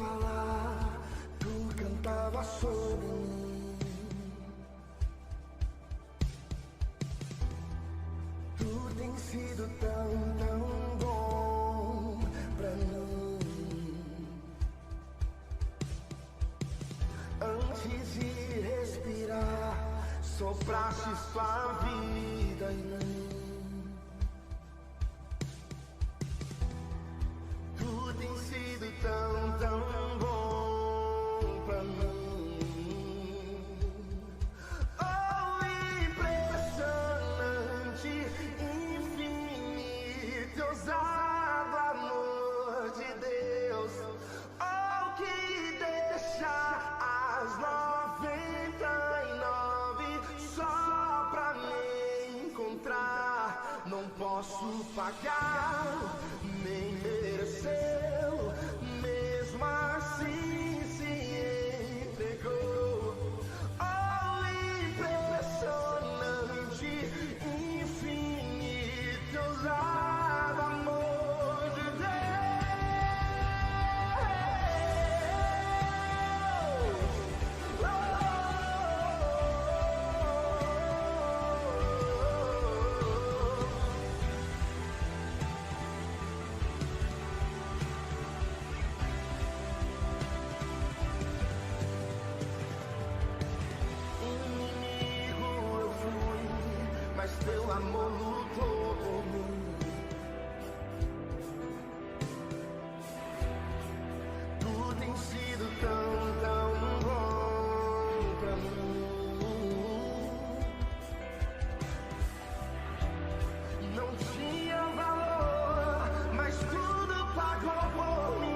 falar, tu cantava sobre mim. Tu tem sido tão, tão bom pra mim. Antes de respirar, sopraste sua vida em mim. Tu tem sido tão, tão bom pra mim. Oh, impressionante, infinito, ousado amor de Deus. Oh, que deixa as 99 só pra me encontrar. Não posso pagar, nem mereceu, mesmo assim se entregou. Oh, impressionante, infinito, ousado amor de inimigo eu fui, mas teu amor lutou por mim. Tu tem sido tão, tão bom pra mim. Não tinha valor, mas tudo pagou por mim.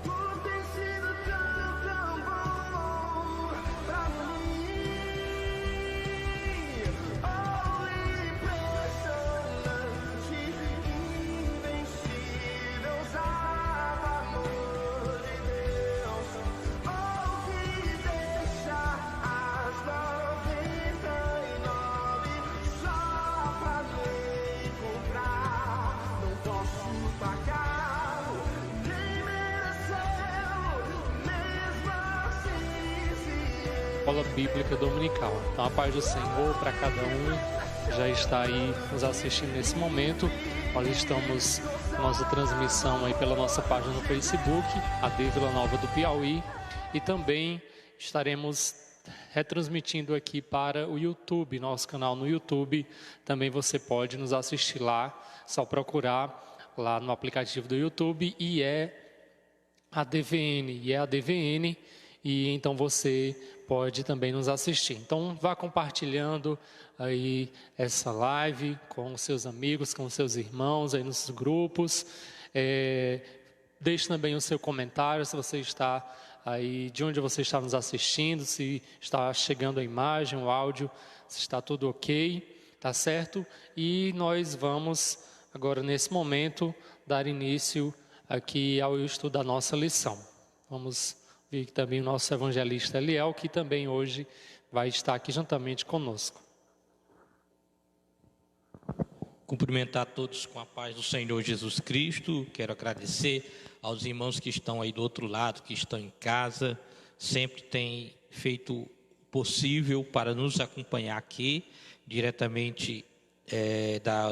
Tu tem sido tão, tão bom pra mim. Oh, impressionante, invencível, ousado amor de Deus. Oh, que deixa as 99 só pra me encontrar. Não posso pagar, nem mereceu, mesmo assim se Escola Bíblica Dominical. Então, a paz do Senhor para cada um que já está aí nos assistindo nesse momento. Nós estamos com nossa transmissão aí pela nossa página no Facebook, AD Vila Nova do Piauí, e também estaremos retransmitindo aqui para o YouTube, nosso canal no YouTube. Também você pode nos assistir lá, só procurar lá no aplicativo do YouTube e a DVN, e então você pode também nos assistir. Então vá compartilhando aí essa live com os seus amigos, com os seus irmãos aí nos grupos. Deixe também o seu comentário se você está aí, de onde você está nos assistindo, se está chegando a imagem, o áudio, se está tudo ok, tá certo? E nós vamos agora nesse momento dar início aqui ao estudo da nossa lição. Vamos ver também o nosso evangelista Eliel, que também hoje vai estar aqui juntamente conosco. Cumprimentar todos com a paz do Senhor Jesus Cristo. Quero agradecer aos irmãos que estão aí do outro lado, que estão em casa, sempre têm feito o possível para nos acompanhar aqui, diretamente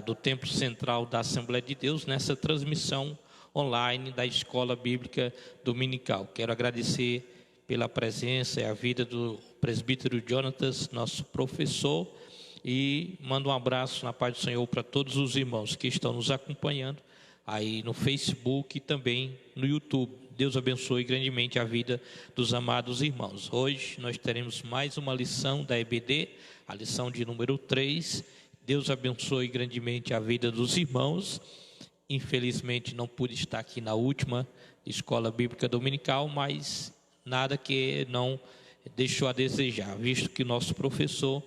do Templo Central da Assembleia de Deus, nessa transmissão online da Escola Bíblica Dominical. Quero agradecer pela presença e a vida do presbítero Jonatas, nosso professor, e mando um abraço na paz do Senhor para todos os irmãos que estão nos acompanhando aí no Facebook e também no YouTube. Deus abençoe grandemente a vida dos amados irmãos. Hoje nós teremos mais uma lição da EBD, a lição de número 3. Deus abençoe grandemente a vida dos irmãos. Infelizmente não pude estar aqui na última Escola Bíblica Dominical, mas nada que não deixou a desejar, visto que nosso professor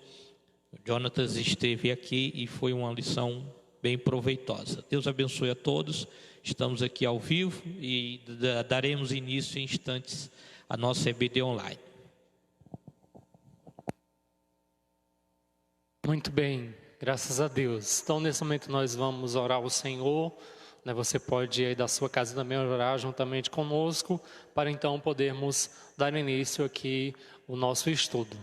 Jonatas esteve aqui e foi uma lição bem proveitosa. Deus abençoe a todos. Estamos aqui ao vivo e daremos início em instantes à nossa EBD online. Muito bem. Graças a Deus. Então, nesse momento, nós vamos orar ao Senhor. Você pode ir aí da sua casa também orar juntamente conosco, para então podermos dar início aqui ao nosso estudo.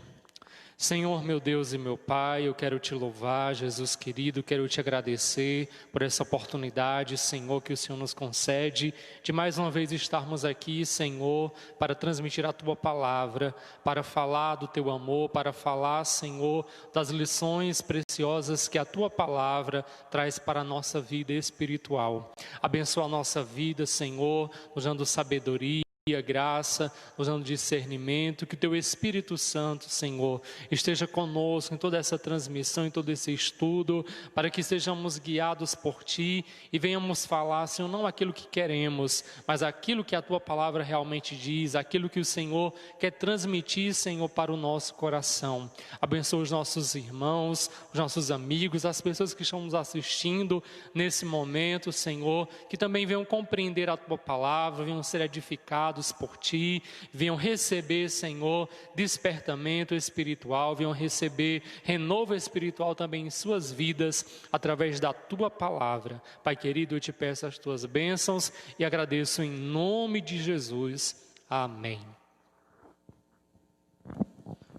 Senhor, meu Deus e meu Pai, eu quero te louvar, Jesus querido, quero te agradecer por essa oportunidade, Senhor, que o Senhor nos concede, de mais uma vez estarmos aqui, Senhor, para transmitir a Tua palavra, para falar do Teu amor, para falar, Senhor, das lições preciosas que a Tua palavra traz para a nossa vida espiritual. Abençoa a nossa vida, Senhor, nos dando sabedoria, graça, nos dando discernimento, que o Teu Espírito Santo, Senhor, esteja conosco em toda essa transmissão, em todo esse estudo, para que sejamos guiados por Ti e venhamos falar, Senhor, não aquilo que queremos, mas aquilo que a Tua palavra realmente diz, aquilo que o Senhor quer transmitir, Senhor, para o nosso coração. Abençoa os nossos irmãos, os nossos amigos, as pessoas que estão nos assistindo nesse momento, Senhor, que também venham compreender a Tua palavra, venham ser edificados por Ti, venham receber, Senhor, despertamento espiritual, venham receber renovo espiritual também em suas vidas, através da Tua palavra. Pai querido, eu te peço as Tuas bênçãos e agradeço em nome de Jesus. Amém.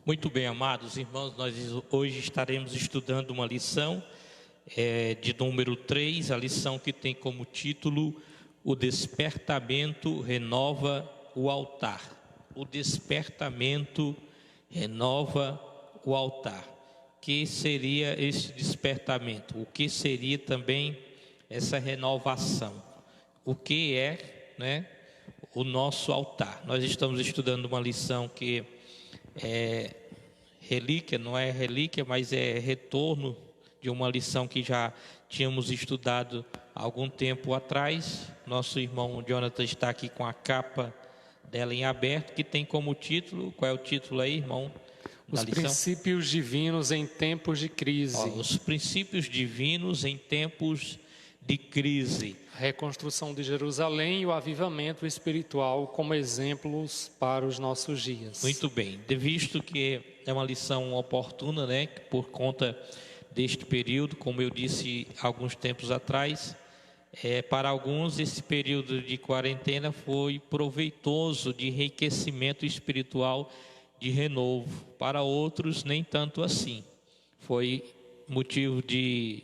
Muito bem, amados irmãos, nós hoje estaremos estudando uma lição de número 3, a lição que tem como título O despertamento renova o altar. O despertamento renova o altar. Que seria esse despertamento? O que seria também essa renovação? O que é, o nosso altar? Nós estamos estudando uma lição que é relíquia, não é relíquia, mas é retorno de uma lição que já tínhamos estudado há algum tempo atrás. Nosso irmão Jonathan está aqui com a capa dela em aberto, que tem como título, qual é o título aí, irmão? Os princípios divinos em tempos de crise. Os princípios divinos em tempos de crise. A reconstrução de Jerusalém e o avivamento espiritual como exemplos para os nossos dias. Muito bem, visto que é uma lição oportuna, por conta deste período, como eu disse alguns tempos atrás, para alguns esse período de quarentena foi proveitoso de enriquecimento espiritual, de renovo. Para outros nem tanto assim. Foi motivo de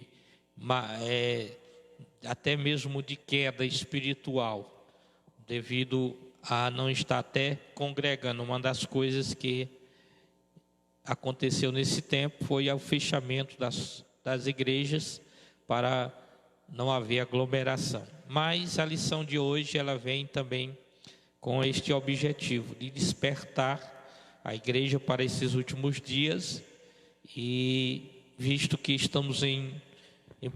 até mesmo de queda espiritual, devido a não estar até congregando. Uma das coisas que aconteceu nesse tempo foi o fechamento das igrejas para não haver aglomeração. Mas a lição de hoje ela vem também com este objetivo de despertar a igreja para esses últimos dias, e visto que estamos em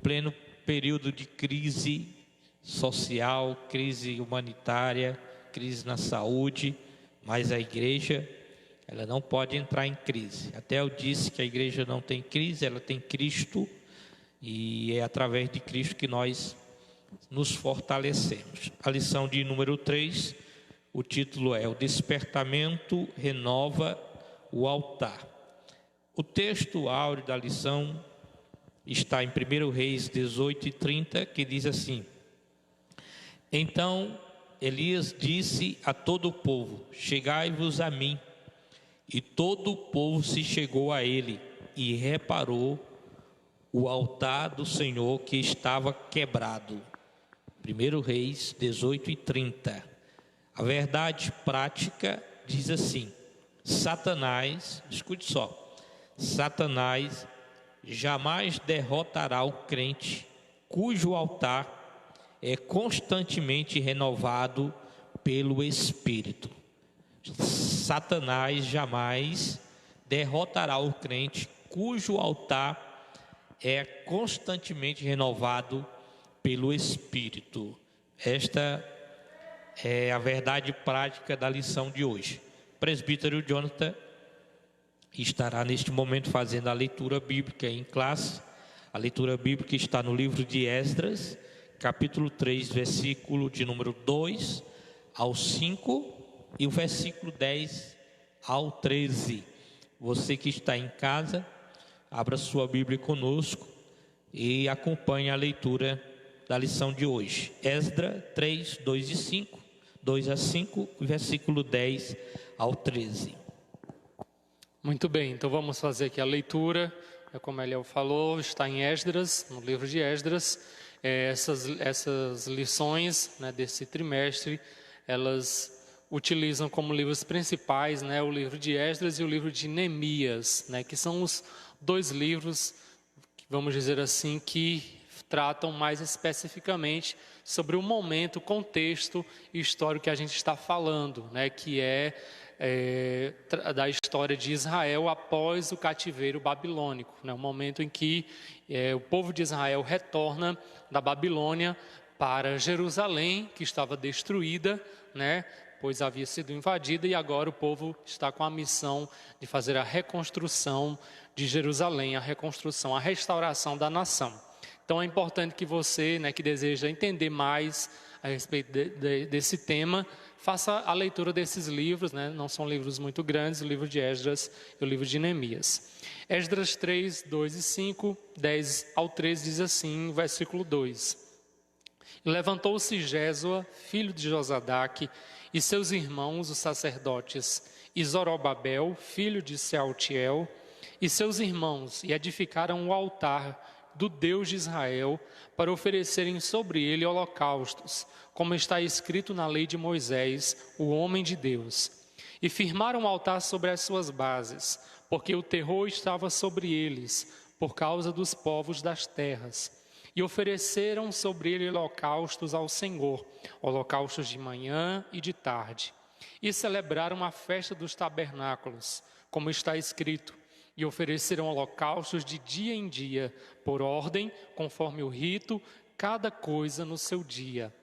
pleno período de crise social, crise humanitária, crise na saúde, mas a igreja ela não pode entrar em crise. Até eu disse que a igreja não tem crise, ela tem Cristo, e é através de Cristo que nós nos fortalecemos. A lição de número 3, o título é O despertamento renova o altar. O texto áureo da lição está em 1 Reis 18:30, que diz assim: Então Elias disse a todo o povo: Chegai-vos a mim. E todo o povo se chegou a ele e reparou o altar do Senhor que estava quebrado. 1 Reis 18:30. A verdade prática diz assim: Satanás, escute só, Satanás jamais derrotará o crente cujo altar é constantemente renovado pelo Espírito. Satanás jamais derrotará o crente cujo altar é constantemente renovado pelo Espírito. Esta é a verdade prática da lição de hoje. O presbítero Jonathan estará neste momento fazendo a leitura bíblica em classe. A leitura bíblica está no livro de Esdras, capítulo 3, versículo de número 2 ao 5 e o versículo 10 ao 13. Você que está em casa, abra sua Bíblia conosco e acompanhe a leitura da lição de hoje. Esdras 3, 2 e 5, 2 a 5, versículo 10 ao 13. Muito bem, então vamos fazer aqui a leitura. Como Eliel falou, está em Esdras, no livro de Esdras. Essas lições, né, desse trimestre, elas utilizam como livros principais, né, o livro de Esdras e o livro de Neemias, né, que são os dois livros, vamos dizer assim, que tratam mais especificamente sobre o momento, o contexto histórico que a gente está falando, né, que é da história de Israel após o cativeiro babilônico, né, o momento em que o povo de Israel retorna da Babilônia para Jerusalém, que estava destruída, né, pois havia sido invadida, e agora o povo está com a missão de fazer a reconstrução de Jerusalém, a reconstrução, a restauração da nação. Então é importante que você, né, que deseja entender mais a respeito desse tema, faça a leitura desses livros, né? Não são livros muito grandes, o livro de Esdras e o livro de Neemias. Esdras 3, 2 e 5, 10 ao 13 diz assim, versículo 2. Levantou-se Jesua, filho de Josadaque, e seus irmãos, os sacerdotes, e Zorobabel, filho de Sealtiel, e seus irmãos, e edificaram o altar do Deus de Israel, para oferecerem sobre ele holocaustos, como está escrito na lei de Moisés, o homem de Deus. E firmaram o altar sobre as suas bases, porque o terror estava sobre eles, por causa dos povos das terras. E ofereceram sobre ele holocaustos ao Senhor, holocaustos de manhã e de tarde. E celebraram a festa dos tabernáculos, como está escrito, e ofereceram holocaustos de dia em dia, por ordem, conforme o rito, cada coisa no seu dia.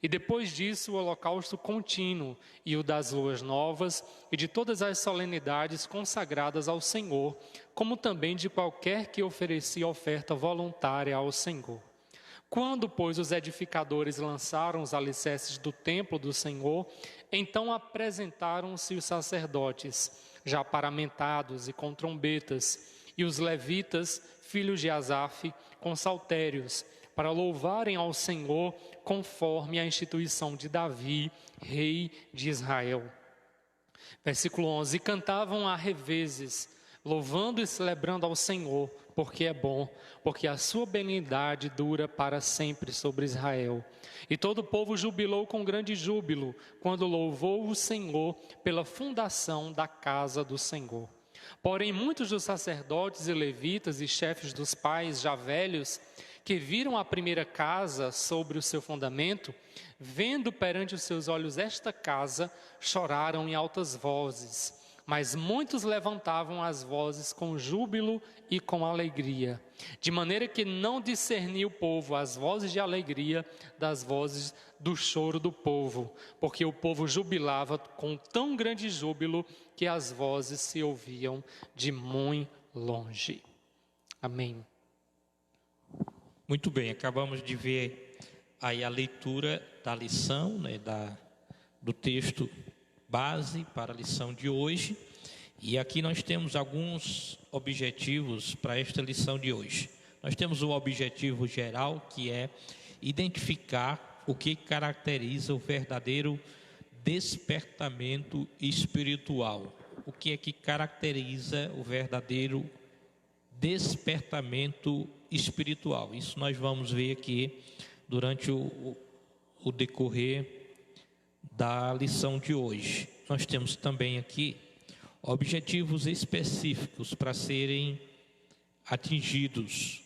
E depois disso o holocausto contínuo, e o das luas novas, e de todas as solenidades consagradas ao Senhor, como também de qualquer que oferecia oferta voluntária ao Senhor. Quando, pois, os edificadores lançaram os alicerces do templo do Senhor, então apresentaram-se os sacerdotes, já paramentados e com trombetas, e os levitas, filhos de Asaf, com saltérios, para louvarem ao Senhor conforme a instituição de Davi, rei de Israel. Versículo 11, e cantavam a revezes, louvando e celebrando ao Senhor, porque é bom, porque a sua benignidade dura para sempre sobre Israel. E todo o povo jubilou com grande júbilo, quando louvou o Senhor pela fundação da casa do Senhor. Porém, muitos dos sacerdotes e levitas e chefes dos pais já velhos, que viram a primeira casa sobre o seu fundamento, vendo perante os seus olhos esta casa, choraram em altas vozes. Mas muitos levantavam as vozes com júbilo e com alegria, de maneira que não discernia o povo as vozes de alegria das vozes do choro do povo, porque o povo jubilava com tão grande júbilo que as vozes se ouviam de muito longe. Amém. Muito bem, acabamos de ver aí a leitura da lição, né, do texto base para a lição de hoje. E aqui nós temos alguns objetivos para esta lição de hoje. Nós temos o objetivo geral, que é identificar o que caracteriza o verdadeiro despertamento espiritual. O que é que caracteriza o verdadeiro despertamento espiritual? Isso nós vamos ver aqui durante o decorrer da lição de hoje. Nós temos também aqui objetivos específicos para serem atingidos.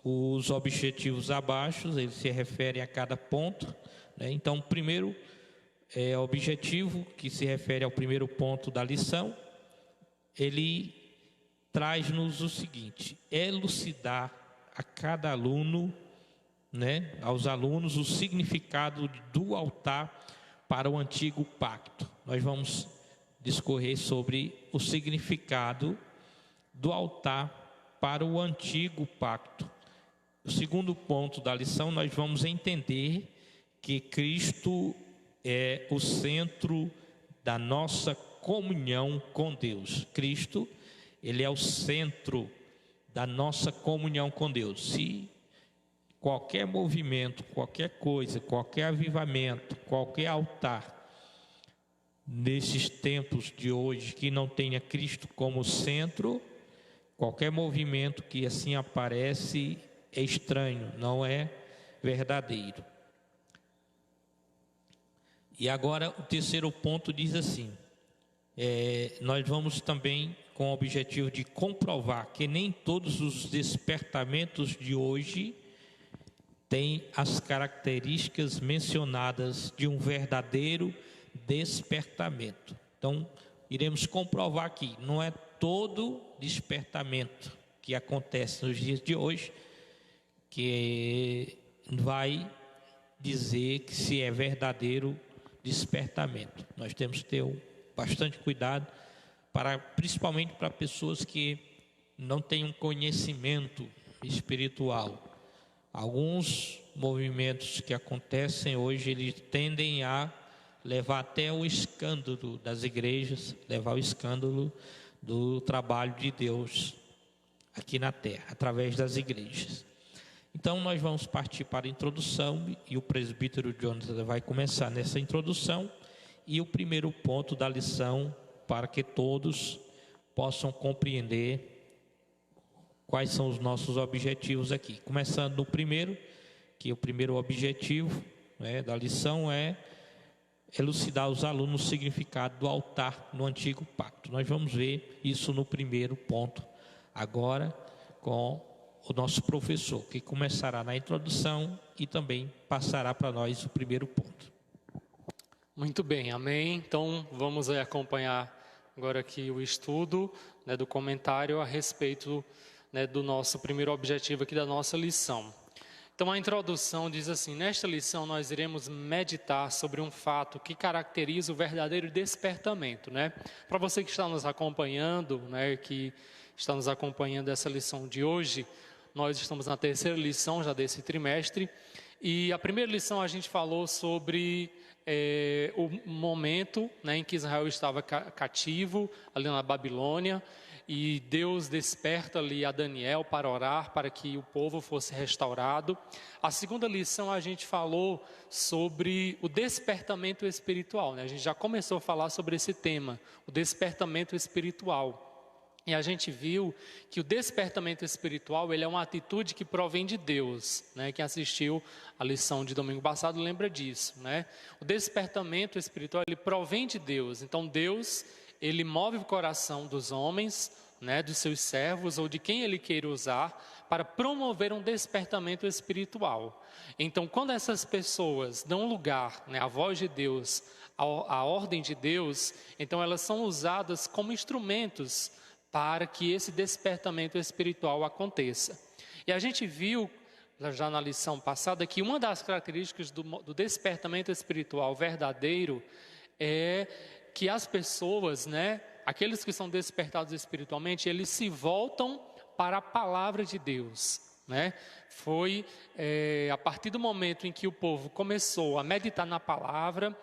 Os objetivos abaixo, eles se referem a cada ponto, né? Então, o primeiro objetivo, que se refere ao primeiro ponto da lição, ele traz-nos o seguinte: elucidar a cada aluno, né, aos alunos, o significado do altar para o antigo pacto. Nós vamos discorrer sobre o significado do altar para o antigo pacto. O segundo ponto da lição, nós vamos entender que Cristo é o centro da nossa comunhão com Deus. Cristo, ele é o centro da nossa comunhão com Deus. Se qualquer movimento, qualquer coisa, qualquer avivamento, qualquer altar, nesses tempos de hoje, que não tenha Cristo como centro, qualquer movimento que assim aparece é estranho, não é verdadeiro. E agora o terceiro ponto diz assim, nós vamos também com o objetivo de comprovar que nem todos os despertamentos de hoje têm as características mencionadas de um verdadeiro despertamento. Então, iremos comprovar aqui, não é todo despertamento que acontece nos dias de hoje que vai dizer que se é verdadeiro despertamento. Nós temos que ter bastante cuidado, principalmente para pessoas que não têm um conhecimento espiritual. Alguns movimentos que acontecem hoje, eles tendem a levar até o escândalo das igrejas, levar o escândalo do trabalho de Deus aqui na terra, através das igrejas. Então nós vamos partir para a introdução e o presbítero Jonathan vai começar nessa introdução e o primeiro ponto da lição para que todos possam compreender quais são os nossos objetivos aqui. Começando no primeiro, que o primeiro objetivo da lição é elucidar aos alunos o significado do altar no Antigo Pacto. Nós vamos ver isso no primeiro ponto, agora com o nosso professor, que começará na introdução e também passará para nós o primeiro ponto. Muito bem, amém. Então vamos aí acompanhar agora aqui o estudo do comentário a respeito do nosso primeiro objetivo aqui da nossa lição. Então a introdução diz assim: nesta lição nós iremos meditar sobre um fato que caracteriza o verdadeiro despertamento, Para você que está nos acompanhando, que está nos acompanhando essa lição de hoje, nós estamos na terceira lição já desse trimestre, e a primeira lição a gente falou sobre o momento em que Israel estava cativo ali na Babilônia, e Deus desperta ali a Daniel para orar, para que o povo fosse restaurado. A segunda lição a gente falou sobre o despertamento espiritual, A gente já começou a falar sobre esse tema, o despertamento espiritual. E a gente viu que o despertamento espiritual, ele é uma atitude que provém de Deus, Quem assistiu a lição de domingo passado lembra disso, O despertamento espiritual, ele provém de Deus. Então Deus, ele move o coração dos homens, dos seus servos ou de quem ele queira usar para promover um despertamento espiritual. Então, quando essas pessoas dão lugar à voz de Deus, à ordem de Deus, então elas são usadas como instrumentos para que esse despertamento espiritual aconteça. E a gente viu já na lição passada que uma das características do despertamento espiritual verdadeiro é que as pessoas, aqueles que são despertados espiritualmente, eles se voltam para a palavra de Deus, Foi a partir do momento em que o povo começou a meditar na palavra,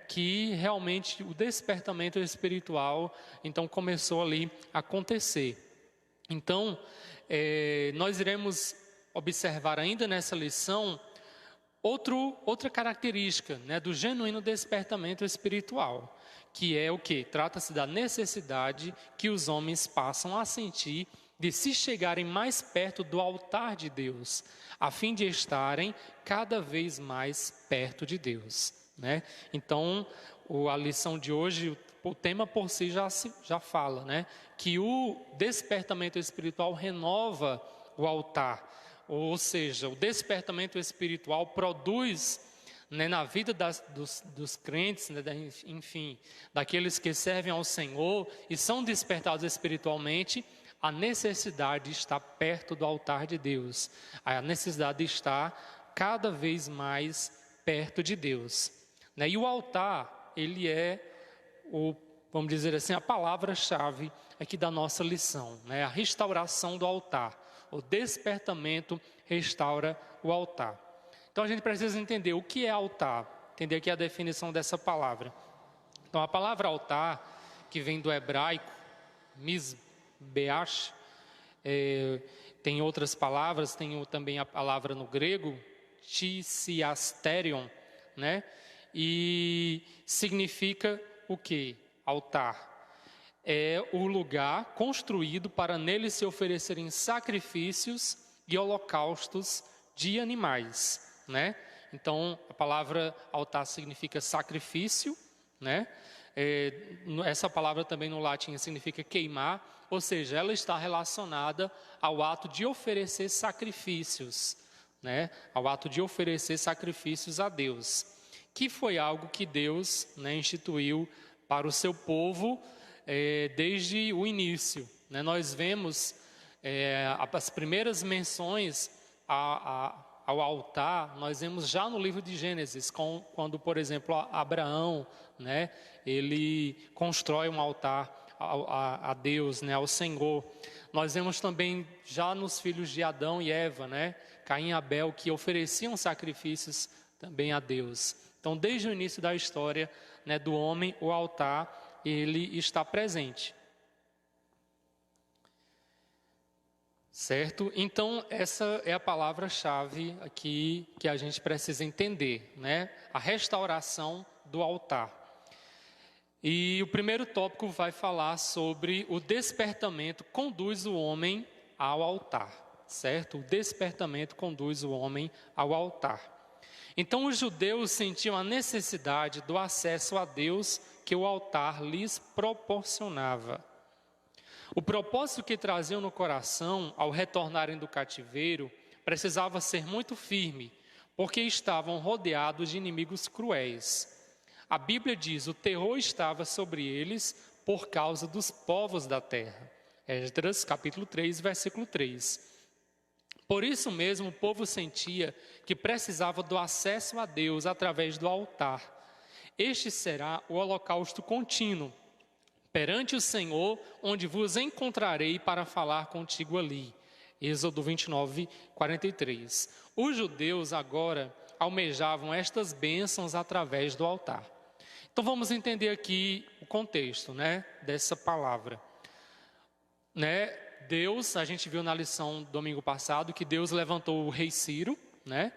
que realmente o despertamento espiritual então começou ali a acontecer. Então, nós iremos observar ainda nessa lição outra característica do genuíno despertamento espiritual, que é o que? Trata-se da necessidade que os homens passam a sentir de se chegarem mais perto do altar de Deus, a fim de estarem cada vez mais perto de Deus, Então, a lição de hoje, o tema por si já fala, que o despertamento espiritual renova o altar, ou seja, o despertamento espiritual produz na vida dos crentes, enfim, daqueles que servem ao Senhor e são despertados espiritualmente, a necessidade de estar perto do altar de Deus, a necessidade de estar cada vez mais perto de Deus. E o altar, ele é, vamos dizer assim, a palavra-chave aqui da nossa lição, a restauração do altar. O despertamento restaura o altar. Então a gente precisa entender o que é altar, entender aqui a definição dessa palavra. Então a palavra altar, que vem do hebraico, mizbeach, tem outras palavras, tem também a palavra no grego, tisiasterion, né? E significa o quê? Altar. É o lugar construído para nele se oferecerem sacrifícios e holocaustos de animais, né? Então, a palavra altar significa sacrifício, né? Essa palavra também no latim significa queimar, ou seja, ela está relacionada ao ato de oferecer sacrifícios, né? Ao ato de oferecer sacrifícios a Deus, que foi algo que Deus, né, instituiu para o seu povo desde o início, né? Nós vemos as primeiras menções ao altar, nós vemos já no livro de Gênesis, quando, por exemplo, Abraão, né, ele constrói um altar a Deus, né, ao Senhor. Nós vemos também já nos filhos de Adão e Eva, né, Caim e Abel, que ofereciam sacrifícios também a Deus. Então, desde o início da história, né, do homem, o altar, ele está presente. Certo? Então, essa é a palavra-chave aqui que a gente precisa entender, né? A restauração do altar. E o primeiro tópico vai falar sobre o despertamento conduz o homem ao altar, certo? O despertamento conduz o homem ao altar. Então, os judeus sentiam a necessidade do acesso a Deus que o altar lhes proporcionava. O propósito que traziam no coração ao retornarem do cativeiro precisava ser muito firme, porque estavam rodeados de inimigos cruéis. A Bíblia diz: o terror estava sobre eles por causa dos povos da terra. Esdras, capítulo 3, versículo 3. Por isso mesmo o povo sentia que precisava do acesso a Deus através do altar. Este será o holocausto contínuo perante o Senhor, onde vos encontrarei para falar contigo ali. Êxodo 29, 43. Os judeus agora almejavam estas bênçãos através do altar. Então vamos entender aqui o contexto, né, dessa palavra. Né, Deus, a gente viu na lição domingo passado que Deus levantou o rei Ciro, né,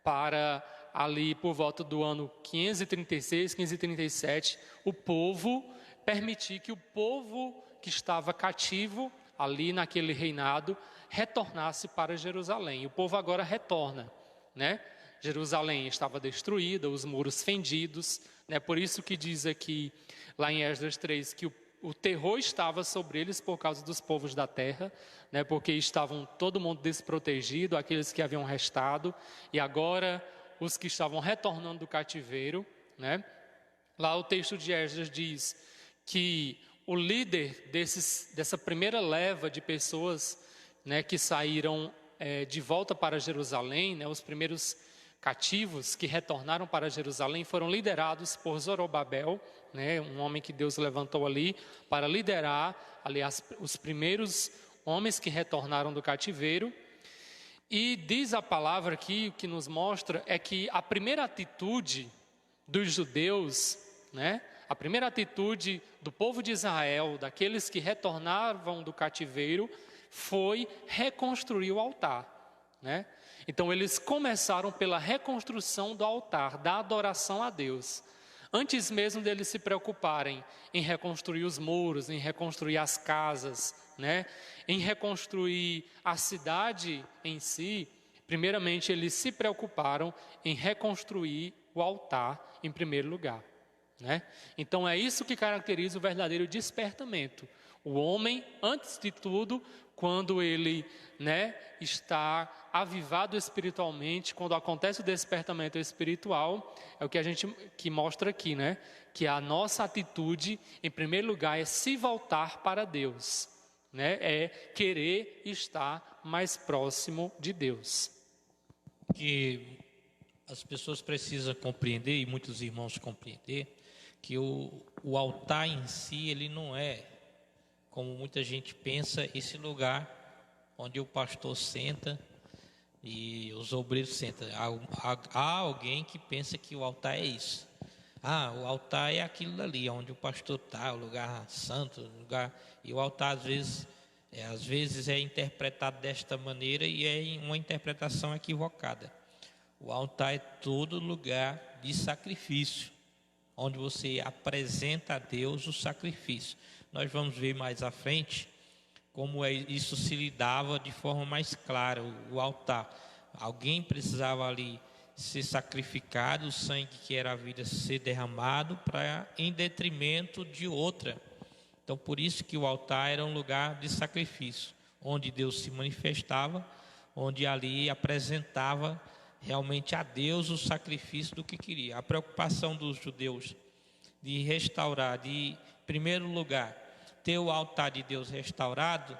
para ali por volta do ano 536, 537, o povo permitir que o povo que estava cativo ali naquele reinado retornasse para Jerusalém. O povo agora retorna, né? Jerusalém estava destruída, os muros fendidos, né? Por isso que diz aqui, lá em Esdras 3, que o terror estava sobre eles por causa dos povos da terra, né? Porque estavam todo mundo desprotegido, aqueles que haviam restado, e agora os que estavam retornando do cativeiro, né? Lá o texto de Esdras diz que o líder dessa primeira leva de pessoas, né, que saíram de volta para Jerusalém, né, os primeiros cativos que retornaram para Jerusalém foram liderados por Zorobabel, né, um homem que Deus levantou ali para liderar, aliás, os primeiros homens que retornaram do cativeiro. E diz a palavra aqui, o que nos mostra é que a primeira atitude dos judeus, né, a primeira atitude do povo de Israel, daqueles que retornavam do cativeiro, foi reconstruir o altar, né? Então eles começaram pela reconstrução do altar, da adoração a Deus. Antes mesmo deles se preocuparem em reconstruir os muros, em reconstruir as casas, né? Em reconstruir a cidade em si, primeiramente eles se preocuparam em reconstruir o altar em primeiro lugar. Né? Então é isso que caracteriza o verdadeiro despertamento. O homem, antes de tudo, quando ele, né, está avivado espiritualmente, quando acontece o despertamento espiritual, é o que a gente que mostra aqui, né? Que a nossa atitude, em primeiro lugar, é se voltar para Deus, né? É querer estar mais próximo de Deus. Que as pessoas precisam compreender, e muitos irmãos compreender, que o altar em si, ele não é, como muita gente pensa, esse lugar onde o pastor senta e os obreiros sentam. Há alguém que pensa que o altar é isso. O altar é aquilo ali, onde o pastor está, o lugar santo, o lugar... E o altar, às vezes, Às vezes é interpretado desta maneira e é uma interpretação equivocada. O altar é todo lugar de sacrifício, onde você apresenta a Deus o sacrifício. Nós vamos ver mais à frente como isso se lidava de forma mais clara, o altar. Alguém precisava ali ser sacrificado, o sangue que era a vida ser derramado em detrimento de outra. Então, por isso que o altar era um lugar de sacrifício, onde Deus se manifestava, onde ali apresentava realmente a Deus o sacrifício do que queria. A preocupação dos judeus de restaurar, de, em primeiro lugar, ter o altar de Deus restaurado,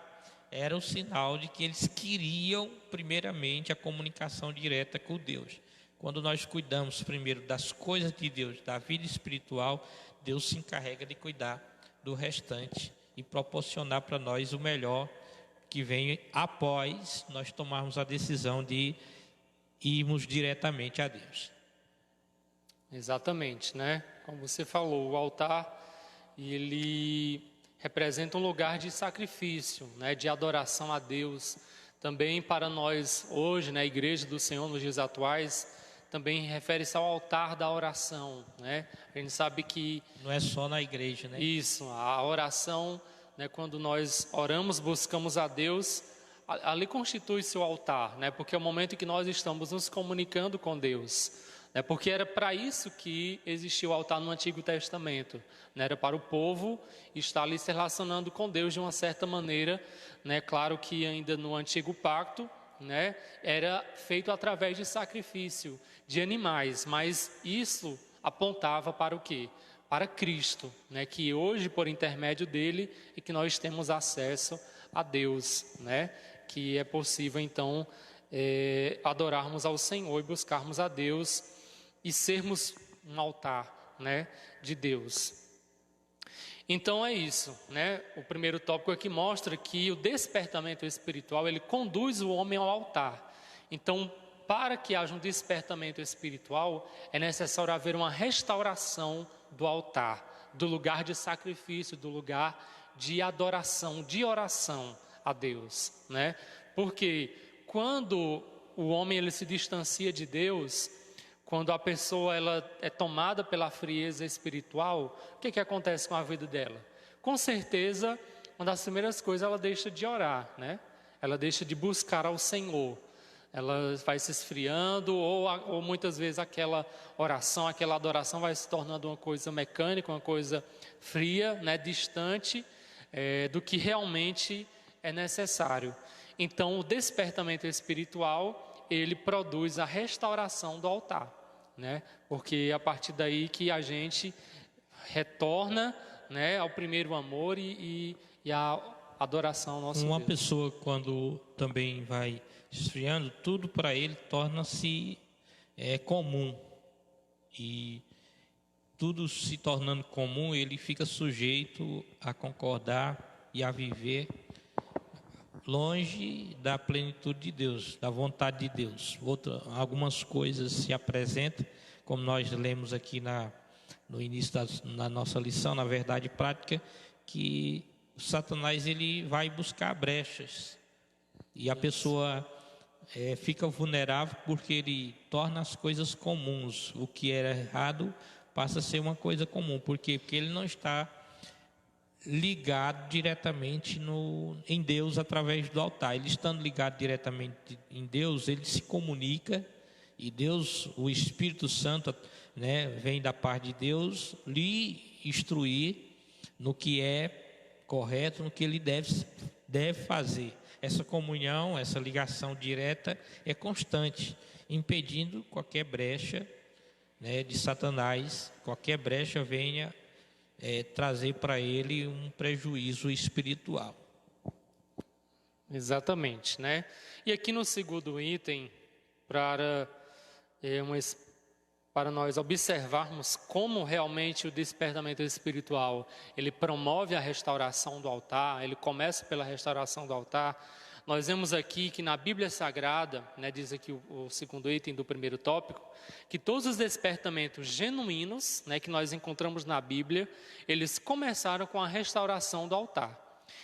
era o sinal de que eles queriam, primeiramente, a comunicação direta com Deus. Quando nós cuidamos primeiro das coisas de Deus, da vida espiritual, Deus se encarrega de cuidar do restante e proporcionar para nós o melhor que vem após nós tomarmos a decisão de irmos diretamente a Deus. Exatamente, né? Como você falou, o altar, ele representa um lugar de sacrifício, né? De adoração a Deus. Também para nós hoje, na Igreja do Senhor, nos dias atuais, também refere-se ao altar da oração, né? A gente sabe que... Não é só na igreja, né? Isso, a oração, né? Quando nós oramos, buscamos a Deus, ali constitui-se o altar, né? Porque é o momento em que nós estamos nos comunicando com Deus, né? Porque era para isso que existia o altar no Antigo Testamento, né? Era para o povo estar ali se relacionando com Deus de uma certa maneira, né? Claro que ainda no Antigo Pacto, né? Era feito através de sacrifício de animais, mas isso apontava para o quê? Para Cristo, né? Que hoje, por intermédio dele, é que nós temos acesso a Deus, né? Que é possível então adorarmos ao Senhor e buscarmos a Deus e sermos um altar, né? De Deus. Então é isso, né? O primeiro tópico aqui mostra que o despertamento espiritual, ele conduz o homem ao altar. Então, para que haja um despertamento espiritual, é necessário haver uma restauração do altar, do lugar de sacrifício, do lugar de adoração, de oração a Deus, né? Porque quando o homem ele se distancia de Deus, quando a pessoa ela é tomada pela frieza espiritual, o que acontece com a vida dela? Com certeza, uma das primeiras coisas, ela deixa de orar, né? Ela deixa de buscar ao Senhor. Ela vai se esfriando, ou muitas vezes aquela oração, aquela adoração vai se tornando uma coisa mecânica, uma coisa fria, né? Distante do que realmente é necessário. Então, o despertamento espiritual, ele produz a restauração do altar, né? Porque é a partir daí que a gente retorna, né, ao primeiro amor e à adoração ao nosso Deus. Uma pessoa, quando também vai esfriando, tudo para ele torna-se comum. E tudo se tornando comum, ele fica sujeito a concordar e a viver longe da plenitude de Deus, da vontade de Deus. Algumas coisas se apresentam, como nós lemos aqui no início da nossa lição, na verdade prática, que Satanás ele vai buscar brechas e a pessoa fica vulnerável porque ele torna as coisas comuns. O que era errado passa a ser uma coisa comum. Por quê? Porque ele não está ligado diretamente em Deus através do altar. Ele estando ligado diretamente em Deus, ele se comunica e Deus, o Espírito Santo, né, vem da parte de Deus lhe instruir no que é correto, no que ele deve fazer. Essa comunhão, essa ligação direta é constante, impedindo qualquer brecha, né, de Satanás, qualquer brecha venha trazer para ele um prejuízo espiritual. Exatamente, né? E aqui no segundo item, para nós observarmos como realmente o despertamento espiritual, ele promove a restauração do altar, ele começa pela restauração do altar. Nós vemos aqui que na Bíblia Sagrada, né, diz aqui o segundo item do primeiro tópico, que todos os despertamentos genuínos, né, que nós encontramos na Bíblia, eles começaram com a restauração do altar.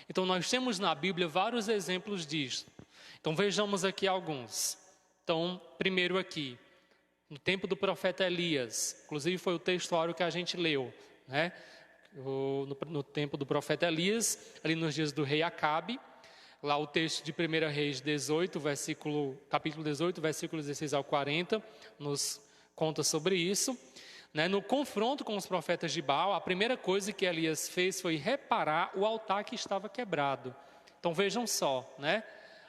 Então nós temos na Bíblia vários exemplos disso. Então vejamos aqui alguns. Então, primeiro aqui, no tempo do profeta Elias, inclusive foi o textuário que a gente leu, né? No tempo do profeta Elias, ali nos dias do rei Acabe, lá o texto de 1 Reis 18, capítulo 18, versículo 16 ao 40, nos conta sobre isso. Né? No confronto com os profetas de Baal, a primeira coisa que Elias fez foi reparar o altar que estava quebrado. Então vejam só, né?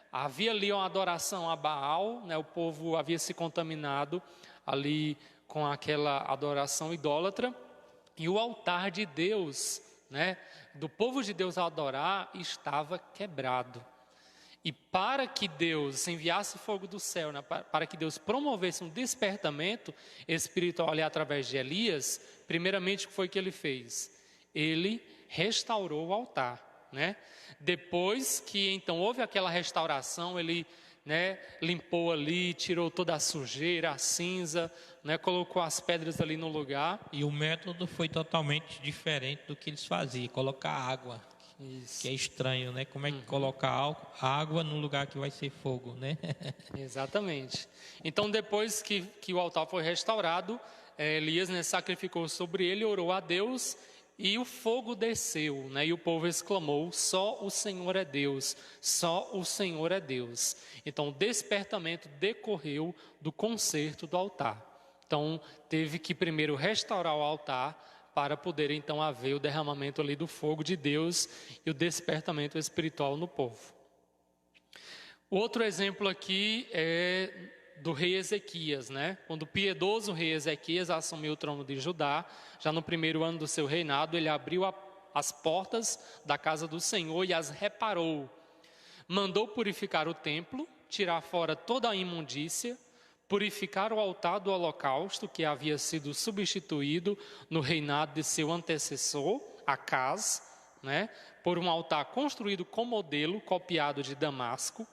Havia ali uma adoração a Baal, né? O povo havia se contaminado ali com aquela adoração idólatra, e o altar de Deus, né? Do povo de Deus a adorar, estava quebrado. E para que Deus enviasse fogo do céu, né, para que Deus promovesse um despertamento espiritual ali através de Elias, primeiramente o que foi que ele fez? Ele restaurou o altar, né? Depois que então houve aquela restauração, ele, né, limpou ali, tirou toda a sujeira, a cinza, né, colocou as pedras ali no lugar. E o método foi totalmente diferente do que eles faziam, colocar água. Isso. Que é estranho, né? Como é que coloca água no lugar que vai ser fogo, né? Exatamente. Então, depois que o altar foi restaurado, Elias, né, sacrificou sobre ele, orou a Deus, e o fogo desceu, né? E o povo exclamou: só o Senhor é Deus, só o Senhor é Deus. Então, o despertamento decorreu do conserto do altar. Então, teve que primeiro restaurar o altar, para poder então haver o derramamento ali do fogo de Deus e o despertamento espiritual no povo. O outro exemplo aqui é do rei Ezequias, né? Quando o piedoso rei Ezequias assumiu o trono de Judá, já no primeiro ano do seu reinado, ele abriu as portas da casa do Senhor e as reparou. Mandou purificar o templo, tirar fora toda a imundícia, purificar o altar do holocausto, que havia sido substituído no reinado de seu antecessor, Acaz, né, por um altar construído com modelo copiado de Damasco.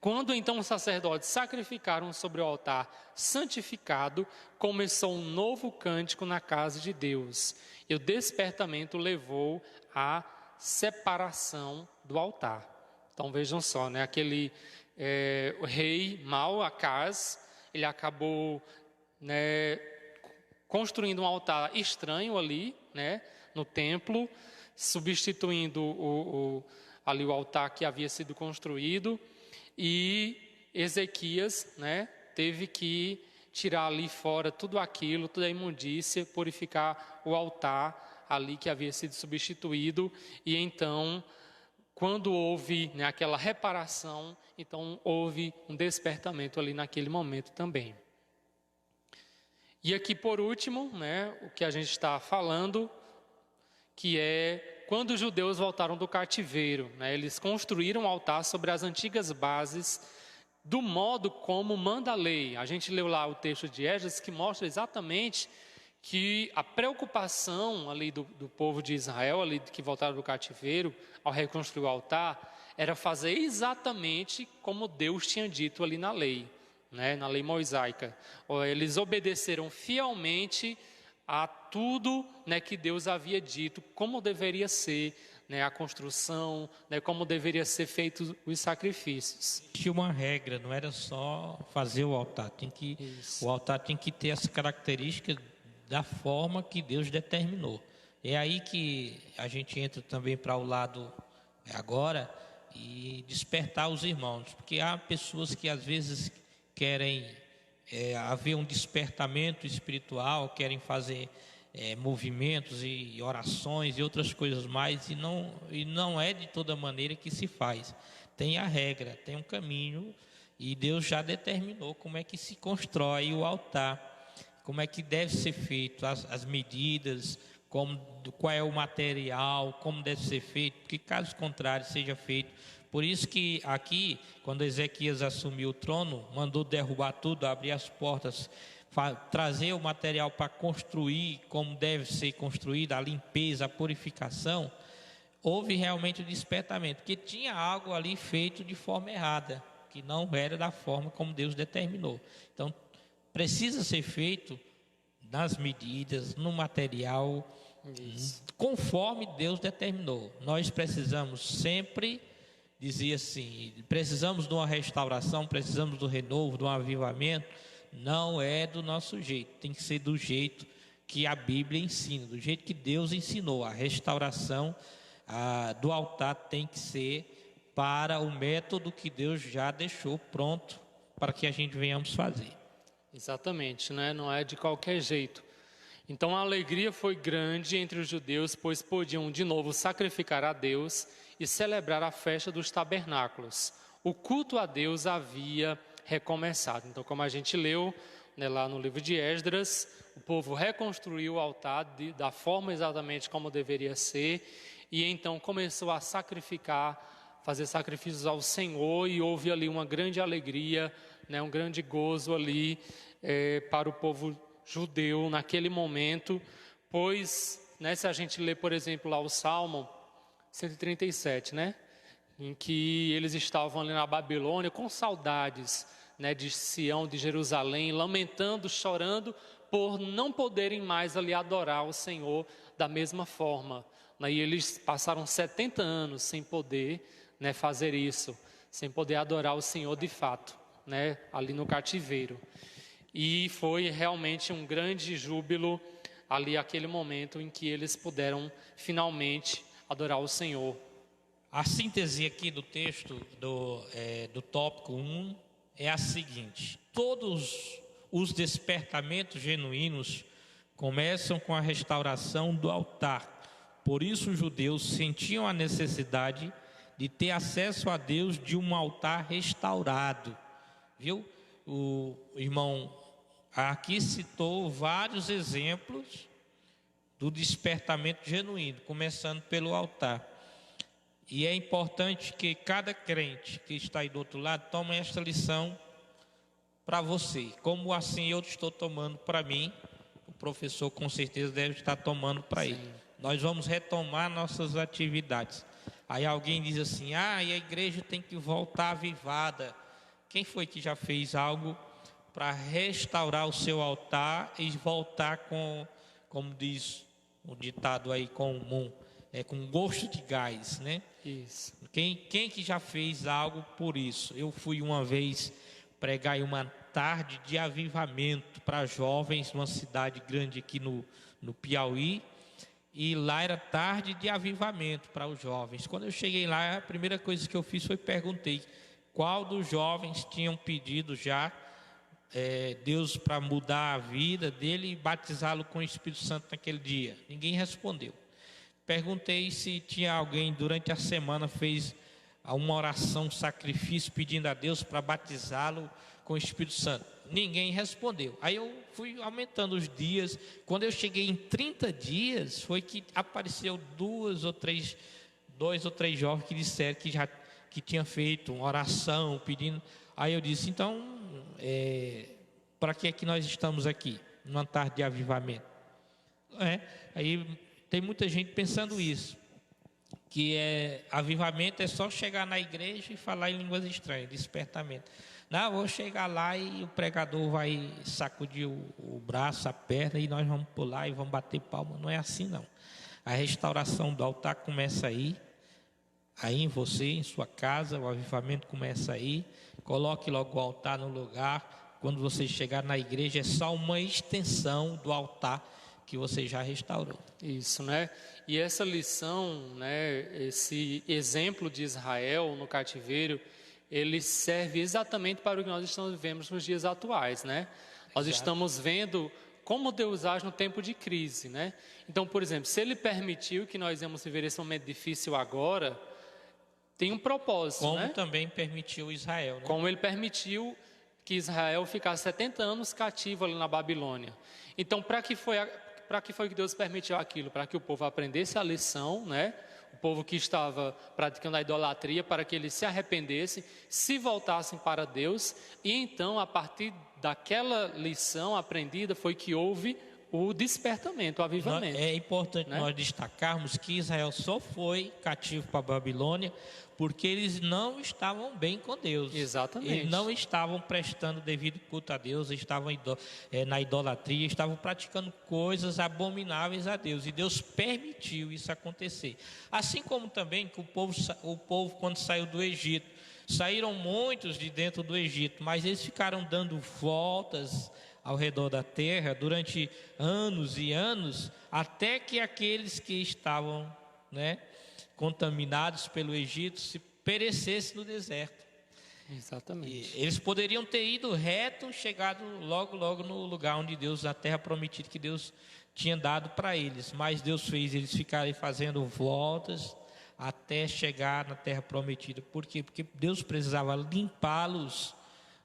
Quando então os sacerdotes sacrificaram sobre o altar santificado, começou um novo cântico na casa de Deus, e o despertamento levou à separação do altar. Então vejam só, né, o rei mau, Acaz, ele acabou, né, construindo um altar estranho ali, né, no templo, substituindo ali o altar que havia sido construído, e Ezequias, né, teve que tirar ali fora tudo aquilo, toda a imundícia, purificar o altar ali que havia sido substituído, e então, quando houve, né, aquela reparação, então houve um despertamento ali naquele momento também. E aqui por último, né, o que a gente está falando, que é quando os judeus voltaram do cativeiro, né, eles construíram um altar sobre as antigas bases do modo como manda a lei. A gente leu lá o texto de Esdras que mostra exatamente que a preocupação ali do povo de Israel, ali que voltaram do cativeiro, ao reconstruir o altar, era fazer exatamente como Deus tinha dito ali na lei, né, na lei mosaica. Eles obedeceram fielmente a tudo, né, que Deus havia dito, como deveria ser, né, a construção, né, como deveria ser feitos os sacrifícios. Tinha uma regra, não era só fazer o altar, o altar tem que ter as características da forma que Deus determinou. É aí que a gente entra também para o lado agora e despertar os irmãos, porque há pessoas que às vezes querem haver um despertamento espiritual, querem fazer movimentos e orações e outras coisas mais, e não é de toda maneira que se faz. Tem a regra, tem um caminho, e Deus já determinou como é que se constrói o altar, como é que deve ser feito, as medidas, qual é o material, como deve ser feito, porque caso contrário seja feito. Por isso que aqui, quando Ezequias assumiu o trono, mandou derrubar tudo, abrir as portas, trazer o material para construir como deve ser construído, a limpeza, a purificação. Houve realmente o despertamento, porque tinha algo ali feito de forma errada, que não era da forma como Deus determinou. Então, precisa ser feito nas medidas, no material, Isso. conforme Deus determinou. Nós precisamos sempre dizer assim, precisamos de uma restauração, precisamos do renovo, de um avivamento. Não é do nosso jeito, tem que ser do jeito que a Bíblia ensina, do jeito que Deus ensinou. A restauração do altar tem que ser para o método que Deus já deixou pronto para que a gente venhamos fazer. Exatamente, né? Não é de qualquer jeito. Então a alegria foi grande entre os judeus, pois podiam de novo sacrificar a Deus e celebrar a festa dos tabernáculos. O culto a Deus havia recomeçado. Então, como a gente leu, né, lá no livro de Esdras, o povo reconstruiu o altar da forma exatamente como deveria ser, e então começou a sacrificar, fazer sacrifícios ao Senhor, e houve ali uma grande alegria, né, um grande gozo ali para o povo judeu naquele momento, pois, né, se a gente lê, por exemplo, lá o Salmo 137, né, em que eles estavam ali na Babilônia com saudades, né, de Sião, de Jerusalém, lamentando, chorando por não poderem mais ali adorar o Senhor da mesma forma, né, e eles passaram 70 anos sem poder, né, fazer isso, sem poder adorar o Senhor de fato, né, ali no cativeiro. E foi realmente um grande júbilo ali aquele momento em que eles puderam finalmente adorar o Senhor. A síntese aqui do texto do tópico 1 é a seguinte: todos os despertamentos genuínos começam com a restauração do altar. Por isso os judeus sentiam a necessidade de ter acesso a Deus de um altar restaurado. Viu? O irmão aqui citou vários exemplos do despertamento genuíno, começando pelo altar. E é importante que cada crente que está aí do outro lado tome esta lição para você. Como assim eu estou tomando para mim, o professor com certeza deve estar tomando para ele. Nós vamos retomar nossas atividades. Aí alguém diz assim, e a igreja tem que voltar avivada. Quem foi que já fez algo para restaurar o seu altar e voltar com, como diz o ditado aí comum, com gosto de gás, né? Isso. Quem que já fez algo por isso? Eu fui uma vez pregar em uma tarde de avivamento para jovens numa cidade grande aqui no Piauí, e lá era tarde de avivamento para os jovens. Quando eu cheguei lá, a primeira coisa que eu fiz foi perguntei qual dos jovens tinham pedido já Deus para mudar a vida dele e batizá-lo com o Espírito Santo naquele dia. Ninguém respondeu. Perguntei se tinha alguém durante a semana fez uma oração, um sacrifício pedindo a Deus para batizá-lo com o Espírito Santo. Ninguém respondeu. Aí eu fui aumentando os dias. Quando eu cheguei em 30 dias, foi que apareceu dois ou três jovens que disseram que tinha feito uma oração pedindo. Aí eu disse, então, para que é que nós estamos aqui, numa tarde de avivamento? Aí tem muita gente pensando isso, que avivamento é só chegar na igreja e falar em línguas estranhas, despertamento. Não, vou chegar lá e o pregador vai sacudir o braço, a perna, e nós vamos pular e vamos bater palma. Não é assim não. A restauração do altar começa aí em você, em sua casa, o avivamento começa aí. Coloque logo o altar no lugar. Quando você chegar na igreja, é só uma extensão do altar que você já restaurou. Isso, né? E essa lição, né, esse exemplo de Israel no cativeiro, ele serve exatamente para o que nós estamos vivendo nos dias atuais, né? Nós estamos vendo como Deus age no tempo de crise, né? Então, por exemplo, se Ele permitiu que nós íamos viver esse momento difícil agora, tem um propósito, como, né? Também permitiu Israel, né? Como Ele permitiu que Israel ficasse 70 anos cativo ali na Babilônia. Então, para que foi que Deus permitiu aquilo? Para que o povo aprendesse a lição, né? O povo que estava praticando a idolatria, para que eles se arrependessem, se voltassem para Deus, e então, a partir daquela lição aprendida, foi que houve o despertamento, o avivamento. É importante, né? nós destacarmos que Israel só foi cativo para a Babilônia porque eles não estavam bem com Deus. Exatamente. Eles não estavam prestando devido culto a Deus, estavam na idolatria, estavam praticando coisas abomináveis a Deus. E Deus permitiu isso acontecer. Assim como também que o povo quando saiu do Egito, saíram muitos de dentro do Egito, mas eles ficaram dando voltas ao redor da terra durante anos e anos, até que aqueles que estavam, né, contaminados pelo Egito se perecessem no deserto. Exatamente. E eles poderiam ter ido reto, chegado logo no lugar onde Deus, na terra prometida que Deus tinha dado para eles, mas Deus fez eles ficarem fazendo voltas até chegar na terra prometida. Por quê? Porque Deus precisava limpá-los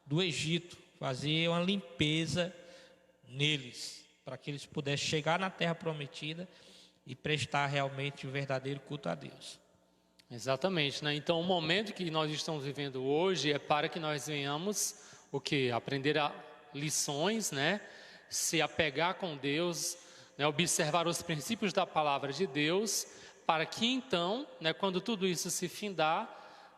do Egito, fazer uma limpeza neles, para que eles pudessem chegar na terra prometida e prestar realmente o verdadeiro culto a Deus. Exatamente, né? Então, o momento que nós estamos vivendo hoje é para que nós venhamos o quê? Aprender lições, né? Se apegar com Deus, né? Observar os princípios da palavra de Deus, para que então, né, quando tudo isso se findar,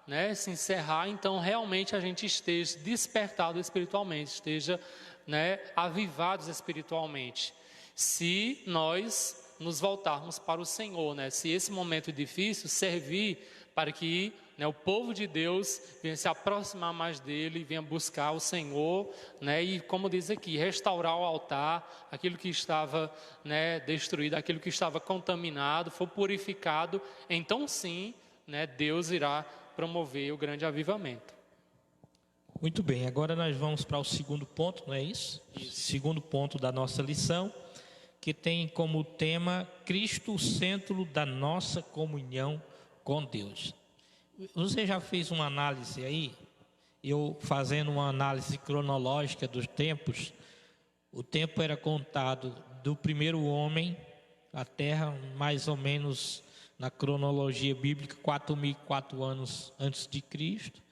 né, se encerrar, então realmente a gente esteja despertado espiritualmente, esteja, né, avivados espiritualmente. Se nós nos voltarmos para o Senhor, né? Se esse momento difícil servir para que, né, o povo de Deus venha se aproximar mais dele, venha buscar o Senhor, né? E como diz aqui, restaurar o altar, aquilo que estava, né, destruído, aquilo que estava contaminado, for purificado, então sim, né, Deus irá promover o grande avivamento. Muito bem, agora nós vamos para o segundo ponto, não é isso? Segundo ponto da nossa lição, que tem como tema Cristo, o centro da nossa comunhão com Deus. Você já fez uma análise aí? Eu fazendo uma análise cronológica dos tempos, o tempo era contado do primeiro homem, a terra mais ou menos na cronologia bíblica 4.004 anos antes de Cristo,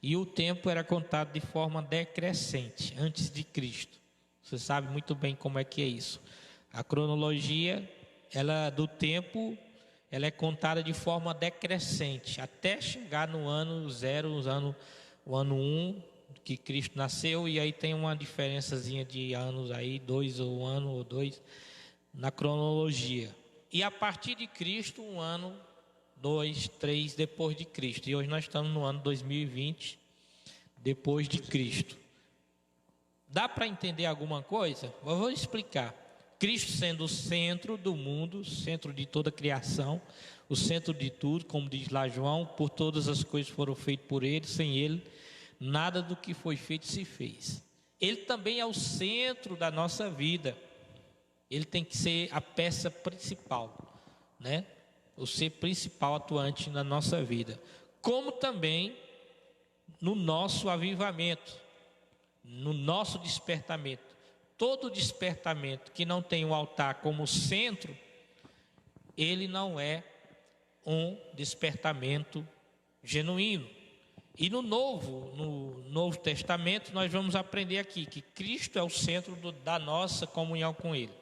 e o tempo era contado de forma decrescente, antes de Cristo. Você sabe muito bem como é que é isso. A cronologia, ela do tempo, ela é contada de forma decrescente, até chegar no ano 0, o ano 1, que Cristo nasceu, e aí tem uma diferençazinha de anos aí, 2 ou 1 ano ou 2, na cronologia. E a partir de Cristo, 1 ano, 2, 3 depois de Cristo. E hoje nós estamos no ano 2020, depois de Cristo. Dá para entender alguma coisa? Eu vou explicar. Cristo sendo o centro do mundo, centro de toda a criação, o centro de tudo, como diz lá João, por todas as coisas foram feitas por ele, sem ele, nada do que foi feito se fez. Ele também é o centro da nossa vida, ele tem que ser a peça principal, né? O ser principal atuante na nossa vida, como também no nosso avivamento, no nosso despertamento. Todo despertamento que não tem o altar como centro, ele não é um despertamento genuíno. E no Novo Testamento nós vamos aprender aqui que Cristo é o centro da nossa comunhão com Ele.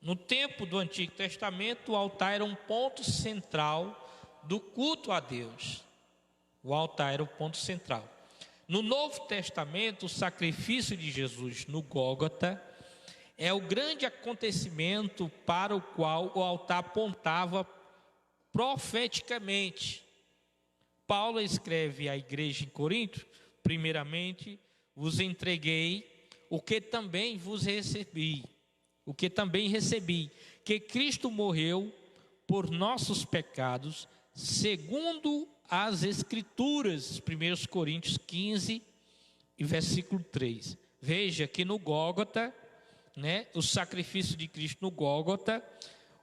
No tempo do Antigo Testamento, o altar era um ponto central do culto a Deus. O altar era o ponto central. No Novo Testamento, o sacrifício de Jesus no Gólgota é o grande acontecimento para o qual o altar apontava profeticamente. Paulo escreve à igreja em Corinto: primeiramente vos entreguei o que também recebi, que Cristo morreu por nossos pecados, segundo as Escrituras. 1 Coríntios 15, versículo 3. Veja que no Gólgota, né, o sacrifício de Cristo no Gólgota,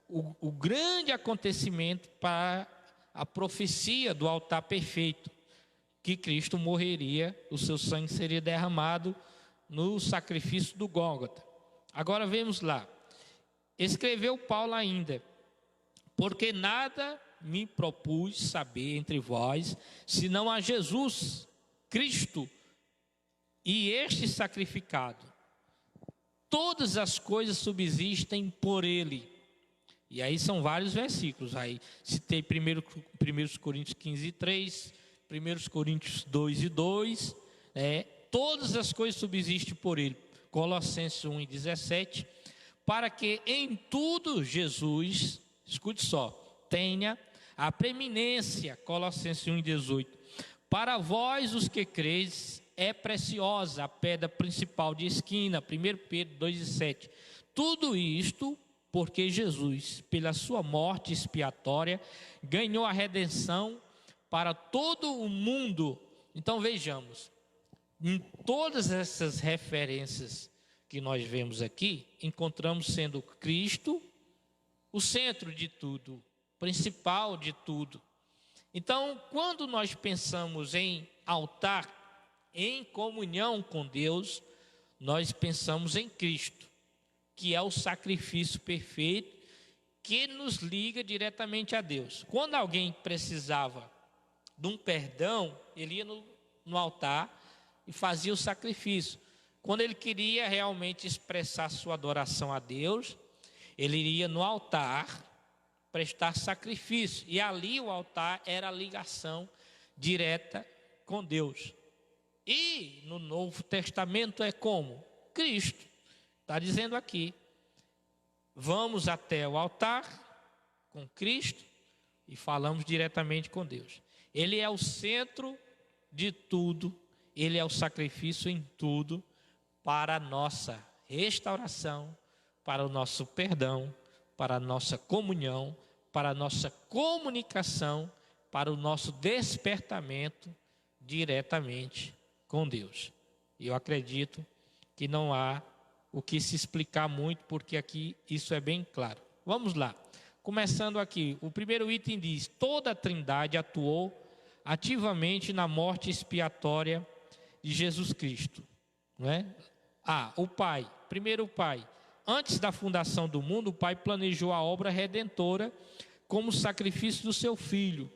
o grande acontecimento para a profecia do altar perfeito, que Cristo morreria, o seu sangue seria derramado no sacrifício do Gólgota. Agora vemos lá, escreveu Paulo ainda: porque nada me propus saber entre vós, senão a Jesus Cristo e este sacrificado. todas as coisas subsistem por ele. E aí são vários versículos. Aí citei 1 Coríntios 15, 3, 1 Coríntios 2 e 2. Todas as coisas subsistem por ele. Colossenses 1 e 17. Para que em tudo Jesus, escute só, tenha a preeminência. Colossenses 1 e 18. Para vós os que creis, é preciosa a pedra principal de esquina. 1 Pedro 2 e 7. Tudo isto porque Jesus, pela sua morte expiatória, ganhou a redenção para todo o mundo. Então vejamos, em todas essas referências que nós vemos aqui, encontramos sendo Cristo o centro de tudo, principal de tudo. Então, quando nós pensamos em altar, em comunhão com Deus, nós pensamos em Cristo, que é o sacrifício perfeito que nos liga diretamente a Deus. Quando alguém precisava de um perdão, ele ia no altar e fazia o sacrifício. Quando ele queria realmente expressar sua adoração a Deus, ele iria no altar prestar sacrifício. E ali o altar era a ligação direta com Deus. E no Novo Testamento é como? Cristo. Está dizendo aqui, vamos até o altar com Cristo e falamos diretamente com Deus. Ele é o centro de tudo, ele é o sacrifício em tudo para a nossa restauração, para o nosso perdão, para a nossa comunhão, para a nossa comunicação, para o nosso despertamento diretamente com Deus. E eu acredito que não há o que se explicar muito, porque aqui isso é bem claro. Vamos lá. Começando aqui, o primeiro item diz: toda a Trindade atuou ativamente na morte expiatória de Jesus Cristo. Não é? O Pai. Primeiro o Pai. Antes da fundação do mundo, o Pai planejou a obra redentora como sacrifício do seu Filho.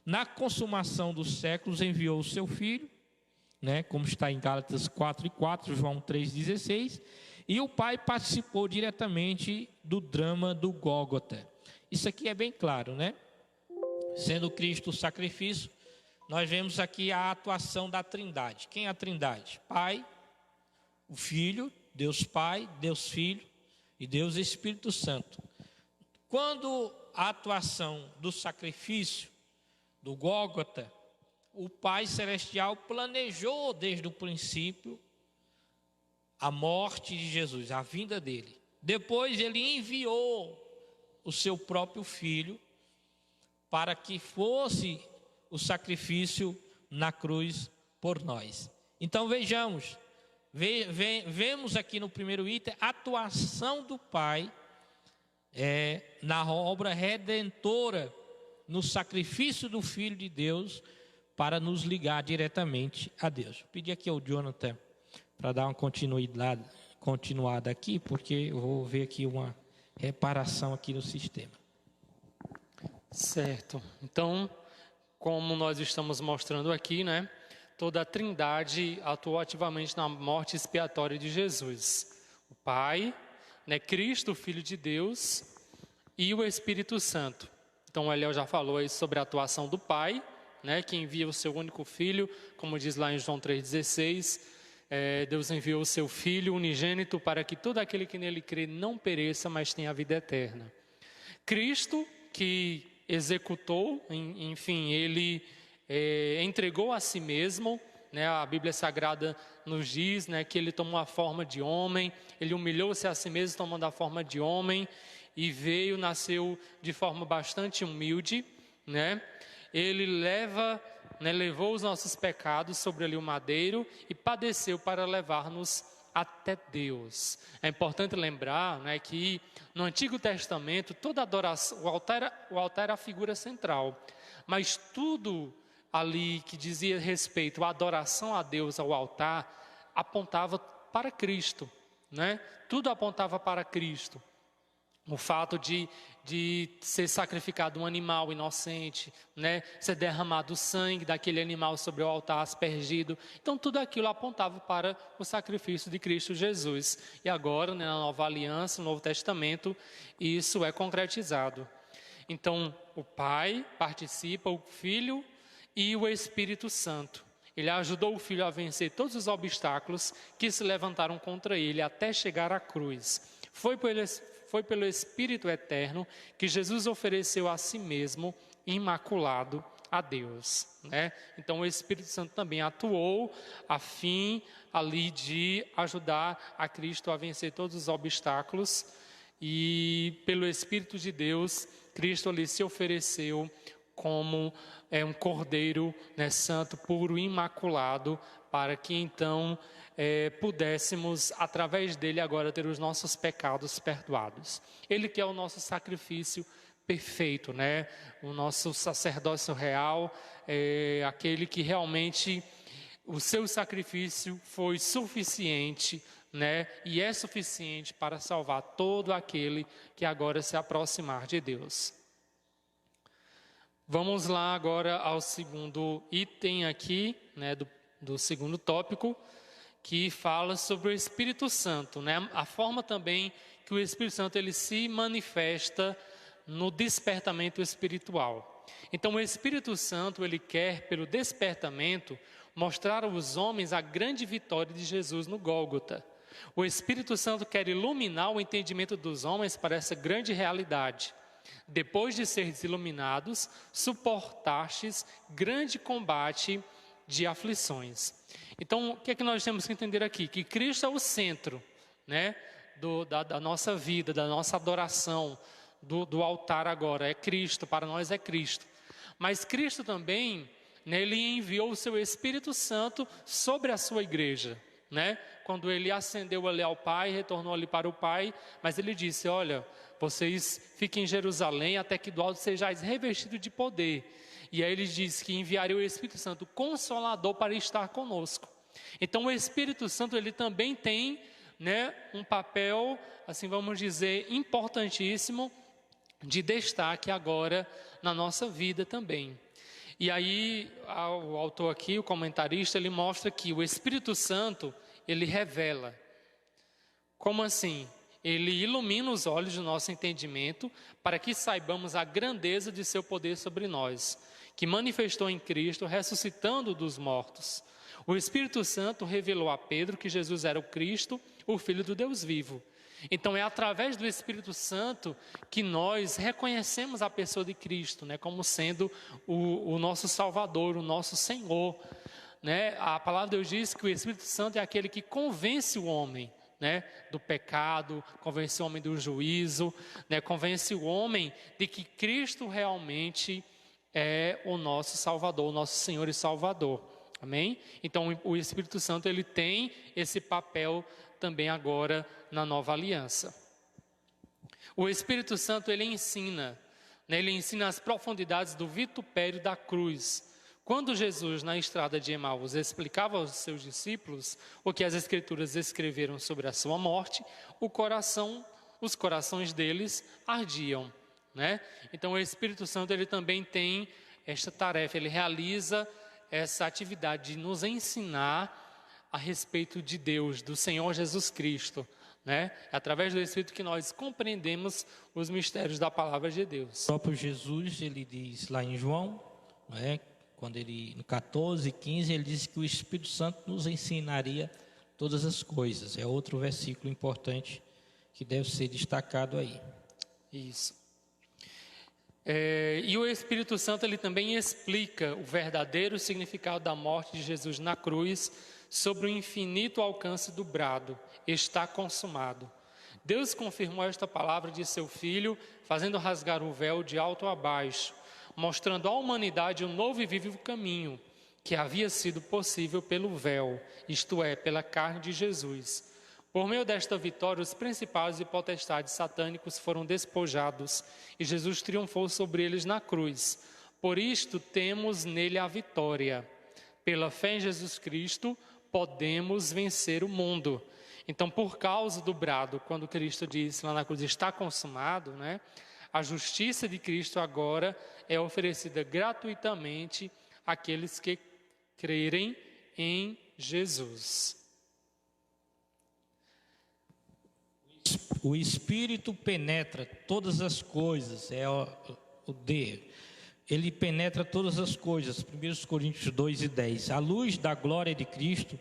Na consumação dos séculos, enviou o seu Filho, como está em Gálatas 4 e 4, João 3,16, e o Pai participou diretamente do drama do Gólgota. Isso aqui é bem claro, né? Sendo Cristo o sacrifício, nós vemos aqui a atuação da Trindade. Quem é a Trindade? Pai, o Filho, Deus Pai, Deus Filho e Deus Espírito Santo. Quando a atuação do sacrifício do Gólgota, o Pai Celestial planejou desde o princípio a morte de Jesus, a vinda dele. Depois ele enviou o seu próprio Filho para que fosse o sacrifício na cruz por nós. Então vejamos, vemos aqui no primeiro item a atuação do Pai na obra redentora, no sacrifício do Filho de Deus, para nos ligar diretamente a Deus. Vou pedir aqui ao Jonathan para dar uma continuada aqui, porque eu vou ver aqui uma reparação aqui no sistema. Certo. Então, como nós estamos mostrando aqui, toda a Trindade atuou ativamente na morte expiatória de Jesus. O Pai, Cristo, o Filho de Deus, e o Espírito Santo. Então, o Eliel já falou aí sobre a atuação do Pai, que envia o seu único Filho, como diz lá em João 3,16, Deus enviou o seu Filho unigênito para que todo aquele que nele crê não pereça, mas tenha a vida eterna. Cristo, que executou, enfim, ele entregou a si mesmo, a Bíblia Sagrada nos diz que ele tomou a forma de homem, ele humilhou-se a si mesmo tomando a forma de homem e nasceu de forma bastante humilde, ele levou os nossos pecados sobre ali o madeiro e padeceu para levar-nos até Deus. É importante lembrar que no Antigo Testamento toda adoração, o altar era a figura central, mas tudo ali que dizia respeito à adoração a Deus, ao altar, apontava para Cristo, Tudo apontava para Cristo. O fato de ser sacrificado um animal inocente, né? Ser derramado o sangue daquele animal sobre o altar aspergido. Então, tudo aquilo apontava para o sacrifício de Cristo Jesus. E agora, né, na Nova Aliança, no Novo Testamento, isso é concretizado. Então, o Pai participa, o Filho e o Espírito Santo. Ele ajudou o Filho a vencer todos os obstáculos que se levantaram contra ele até chegar à cruz. Foi pelo Espírito Eterno que Jesus ofereceu a si mesmo, imaculado, a Deus, né? Então o Espírito Santo também atuou a fim ali de ajudar a Cristo a vencer todos os obstáculos, e pelo Espírito de Deus, Cristo ali se ofereceu como um cordeiro, né, santo, puro, imaculado, para que então pudéssemos, através dele, agora ter os nossos pecados perdoados. Ele que é o nosso sacrifício perfeito, né? O nosso sacerdócio real, aquele que realmente o seu sacrifício foi suficiente, né? E é suficiente para salvar todo aquele que agora se aproximar de Deus. Vamos lá agora ao segundo item aqui, né, do segundo tópico, que fala sobre o Espírito Santo, né? A forma também que o Espírito Santo ele se manifesta no despertamento espiritual. Então o Espírito Santo ele quer, pelo despertamento, mostrar aos homens a grande vitória de Jesus no Gólgota. O Espírito Santo quer iluminar o entendimento dos homens para essa grande realidade. Depois de seres iluminados, suportastes grande combate de aflições. Então, o que é que nós temos que entender aqui? Que Cristo é o centro, né, da nossa vida, da nossa adoração, do altar agora. É Cristo, para nós é Cristo. Mas Cristo também, né, Ele enviou o seu Espírito Santo sobre a sua igreja, né? Quando Ele ascendeu ali ao Pai, retornou ali para o Pai, mas Ele disse, olha, vocês fiquem em Jerusalém até que do alto sejais revestidos de poder. E aí Ele diz que enviaria o Espírito Santo Consolador para estar conosco. Então o Espírito Santo ele também tem, né, um papel, assim vamos dizer, importantíssimo de destaque agora na nossa vida também. E aí o autor aqui, o comentarista, ele mostra que o Espírito Santo ele revela. Como assim? Ele ilumina os olhos do nosso entendimento para que saibamos a grandeza de seu poder sobre nós, que manifestou em Cristo, ressuscitando dos mortos. O Espírito Santo revelou a Pedro que Jesus era o Cristo, o Filho do Deus vivo. Então é através do Espírito Santo que nós reconhecemos a pessoa de Cristo, né, como sendo o nosso Salvador, o nosso Senhor, né? A palavra de Deus diz que o Espírito Santo é aquele que convence o homem, né, do pecado, convence o homem do juízo, né, convence o homem de que Cristo realmente é o nosso Salvador, o nosso Senhor e Salvador. Amém? Então o Espírito Santo ele tem esse papel também agora na nova aliança. O Espírito Santo ele ensina, né, ele ensina as profundidades do vitupério da cruz. Quando Jesus na estrada de Emaús explicava aos seus discípulos o que as Escrituras escreveram sobre a sua morte, os corações deles ardiam, né? Então o Espírito Santo ele também tem esta tarefa, ele realiza essa atividade de nos ensinar a respeito de Deus, do Senhor Jesus Cristo, né? É através do Espírito que nós compreendemos os mistérios da palavra de Deus. O próprio Jesus, ele diz lá em João, né, quando ele, no 14:15, ele diz que o Espírito Santo nos ensinaria todas as coisas. É outro versículo importante que deve ser destacado aí. Isso. E o Espírito Santo ele também explica o verdadeiro significado da morte de Jesus na cruz sobre o infinito alcance do brado, está consumado. Deus confirmou esta palavra de seu Filho, fazendo rasgar o véu de alto a baixo, mostrando à humanidade um novo e vivo caminho, que havia sido possível pelo véu, isto é, pela carne de Jesus. Por meio desta vitória, os principados e potestades satânicos foram despojados e Jesus triunfou sobre eles na cruz. Por isto temos nele a vitória. Pela fé em Jesus Cristo, podemos vencer o mundo. Então, por causa do brado, quando Cristo disse lá na cruz, está consumado, né? A justiça de Cristo agora é oferecida gratuitamente àqueles que crerem em Jesus. O Espírito penetra todas as coisas, o D. Ele penetra todas as coisas, 1 Coríntios 2:10. A luz da glória de Cristo,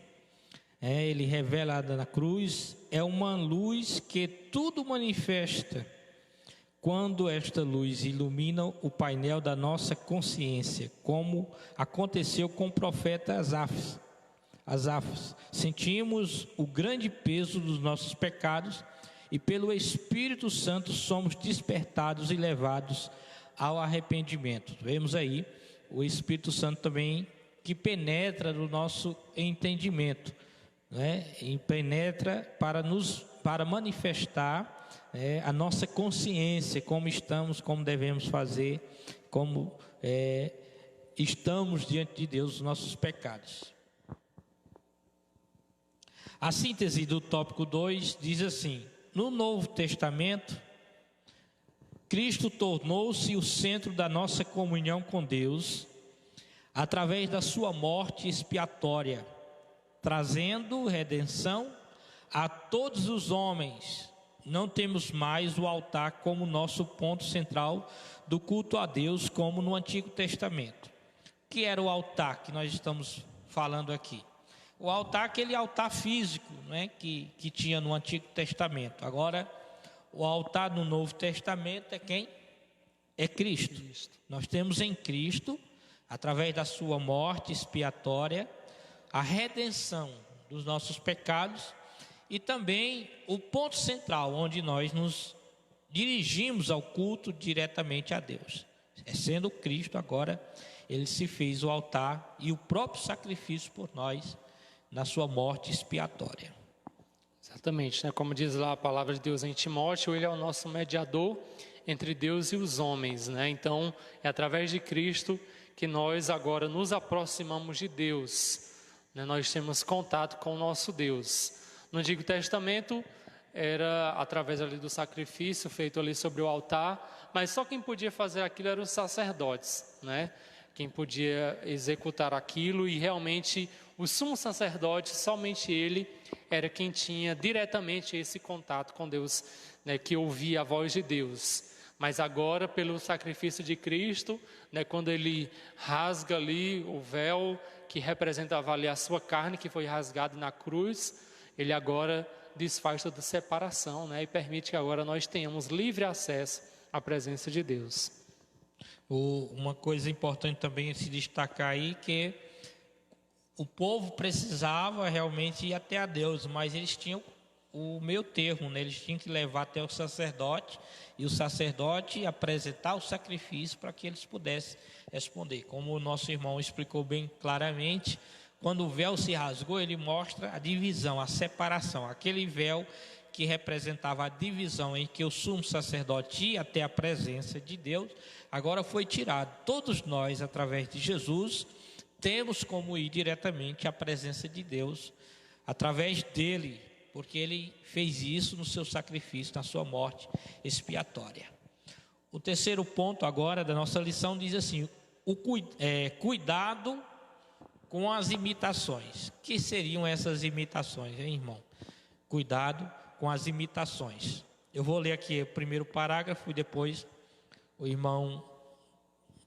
ele revelada na cruz, é uma luz que tudo manifesta. Quando esta luz ilumina o painel da nossa consciência, como aconteceu com o profeta Asaf, sentimos o grande peso dos nossos pecados e pelo Espírito Santo somos despertados e levados ao arrependimento. Vemos aí o Espírito Santo também que penetra no nosso entendimento, né? E penetra para manifestar a nossa consciência, como estamos, como devemos fazer, como estamos diante de Deus, os nossos pecados. A síntese do tópico 2 diz assim: no Novo Testamento, Cristo tornou-se o centro da nossa comunhão com Deus, através da sua morte expiatória, trazendo redenção a todos os homens. Não temos mais o altar como nosso ponto central do culto a Deus, como no Antigo Testamento. O que era o altar que nós estamos falando aqui? O altar, aquele altar físico, né, que tinha no Antigo Testamento. Agora, o altar no Novo Testamento é quem? É Cristo. Nós temos em Cristo, através da sua morte expiatória, a redenção dos nossos pecados e também o ponto central onde nós nos dirigimos ao culto diretamente a Deus. Sendo Cristo agora, ele se fez o altar e o próprio sacrifício por nós na sua morte expiatória. Exatamente, né? Como diz lá a palavra de Deus em Timóteo, ele é o nosso mediador entre Deus e os homens, né? Então, é através de Cristo que nós agora nos aproximamos de Deus, né? Nós temos contato com o nosso Deus. No Antigo Testamento era através ali do sacrifício feito ali sobre o altar, mas só quem podia fazer aquilo eram os sacerdotes, né? Quem podia executar aquilo, e realmente o sumo sacerdote, somente ele era quem tinha diretamente esse contato com Deus, né? Que ouvia a voz de Deus. Mas agora, pelo sacrifício de Cristo, né? Quando ele rasga ali o véu que representava ali a sua carne, que foi rasgado na cruz, ele agora desfaz toda separação, né? E permite que agora nós tenhamos livre acesso à presença de Deus. Uma coisa importante também se destacar aí, que o povo precisava realmente ir até a Deus, mas eles tinham o meio termo, né? Eles tinham que levar até o sacerdote, e o sacerdote apresentar o sacrifício para que eles pudessem responder. Como o nosso irmão explicou bem claramente, quando o véu se rasgou, ele mostra a divisão, a separação. Aquele véu que representava a divisão em que o sumo sacerdote ia até a presença de Deus, agora foi tirado. Todos nós, através de Jesus, temos como ir diretamente à presença de Deus, através dele, porque ele fez isso no seu sacrifício, na sua morte expiatória. O terceiro ponto agora da nossa lição diz assim: cuidado com as imitações. O que seriam essas imitações, hein, irmão? Cuidado com as imitações. Eu vou ler aqui o primeiro parágrafo e depois o irmão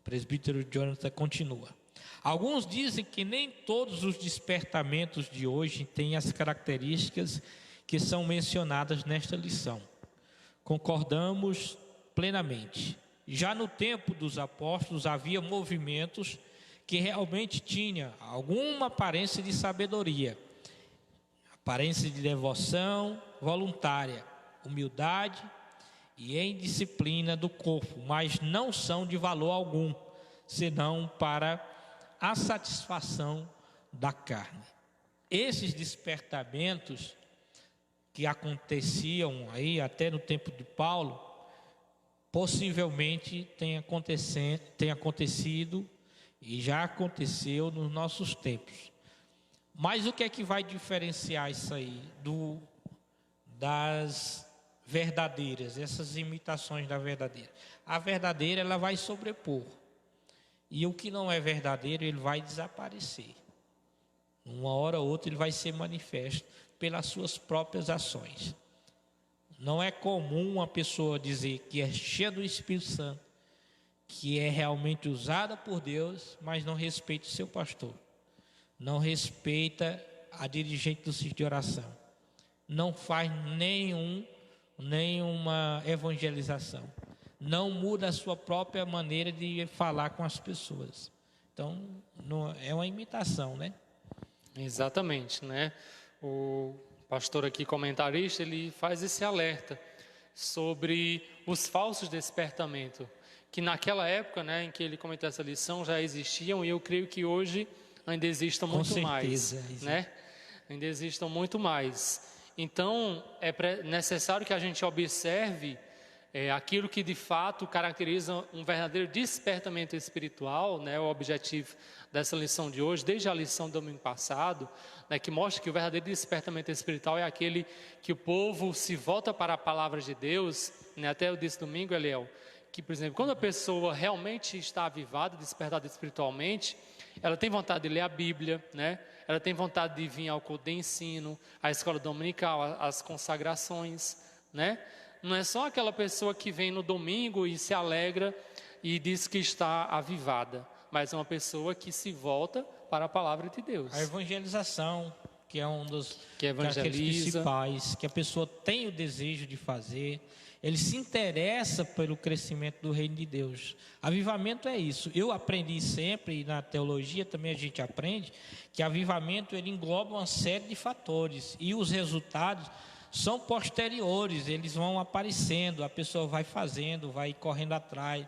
presbítero Jonathan continua. Alguns dizem que nem todos os despertamentos de hoje têm as características que são mencionadas nesta lição. Concordamos plenamente. Já no tempo dos apóstolos havia movimentos que realmente tinham alguma aparência de sabedoria, aparência de devoção voluntária, humildade e indisciplina do corpo, mas não são de valor algum, senão para a satisfação da carne. Esses despertamentos que aconteciam aí até no tempo de Paulo, possivelmente tem acontecido e já aconteceu nos nossos tempos. Mas o que é que vai diferenciar isso aí das verdadeiras, essas imitações da verdadeira. A verdadeira, ela vai sobrepor. E o que não é verdadeiro, ele vai desaparecer. Uma hora ou outra ele vai ser manifesto pelas suas próprias ações. Não é comum uma pessoa dizer que é cheia do Espírito Santo, que é realmente usada por Deus, mas não respeita o seu pastor, não respeita a dirigente do sítio de oração, não faz nenhuma evangelização, não muda a sua própria maneira de falar com as pessoas. Então, não, é uma imitação, né? Exatamente, né? O pastor aqui, comentarista, ele faz esse alerta sobre os falsos despertamentos, que naquela época, né, em que ele comentou essa lição, já existiam, e eu creio que hoje ainda existam muito mais, né? Ainda existam muito mais. Então, é necessário que a gente observe aquilo que de fato caracteriza um verdadeiro despertamento espiritual, né? O objetivo dessa lição de hoje, desde a lição do domingo passado, né, que mostra que o verdadeiro despertamento espiritual é aquele que o povo se volta para a palavra de Deus, né? Até eu disse domingo, Eliel, que, por exemplo, quando a pessoa realmente está avivada, despertada espiritualmente, ela tem vontade de ler a Bíblia, né? Ela tem vontade de vir ao culto de ensino, à escola dominical, às consagrações, né? Não é só aquela pessoa que vem no domingo e se alegra e diz que está avivada, mas é uma pessoa que se volta para a palavra de Deus. A evangelização, que é um dos que características principais, que a pessoa tem o desejo de fazer, ele se interessa pelo crescimento do reino de Deus. Avivamento é isso. Eu aprendi sempre, e na teologia também a gente aprende, que avivamento ele engloba uma série de fatores, e os resultados são posteriores, eles vão aparecendo, a pessoa vai fazendo, vai correndo atrás,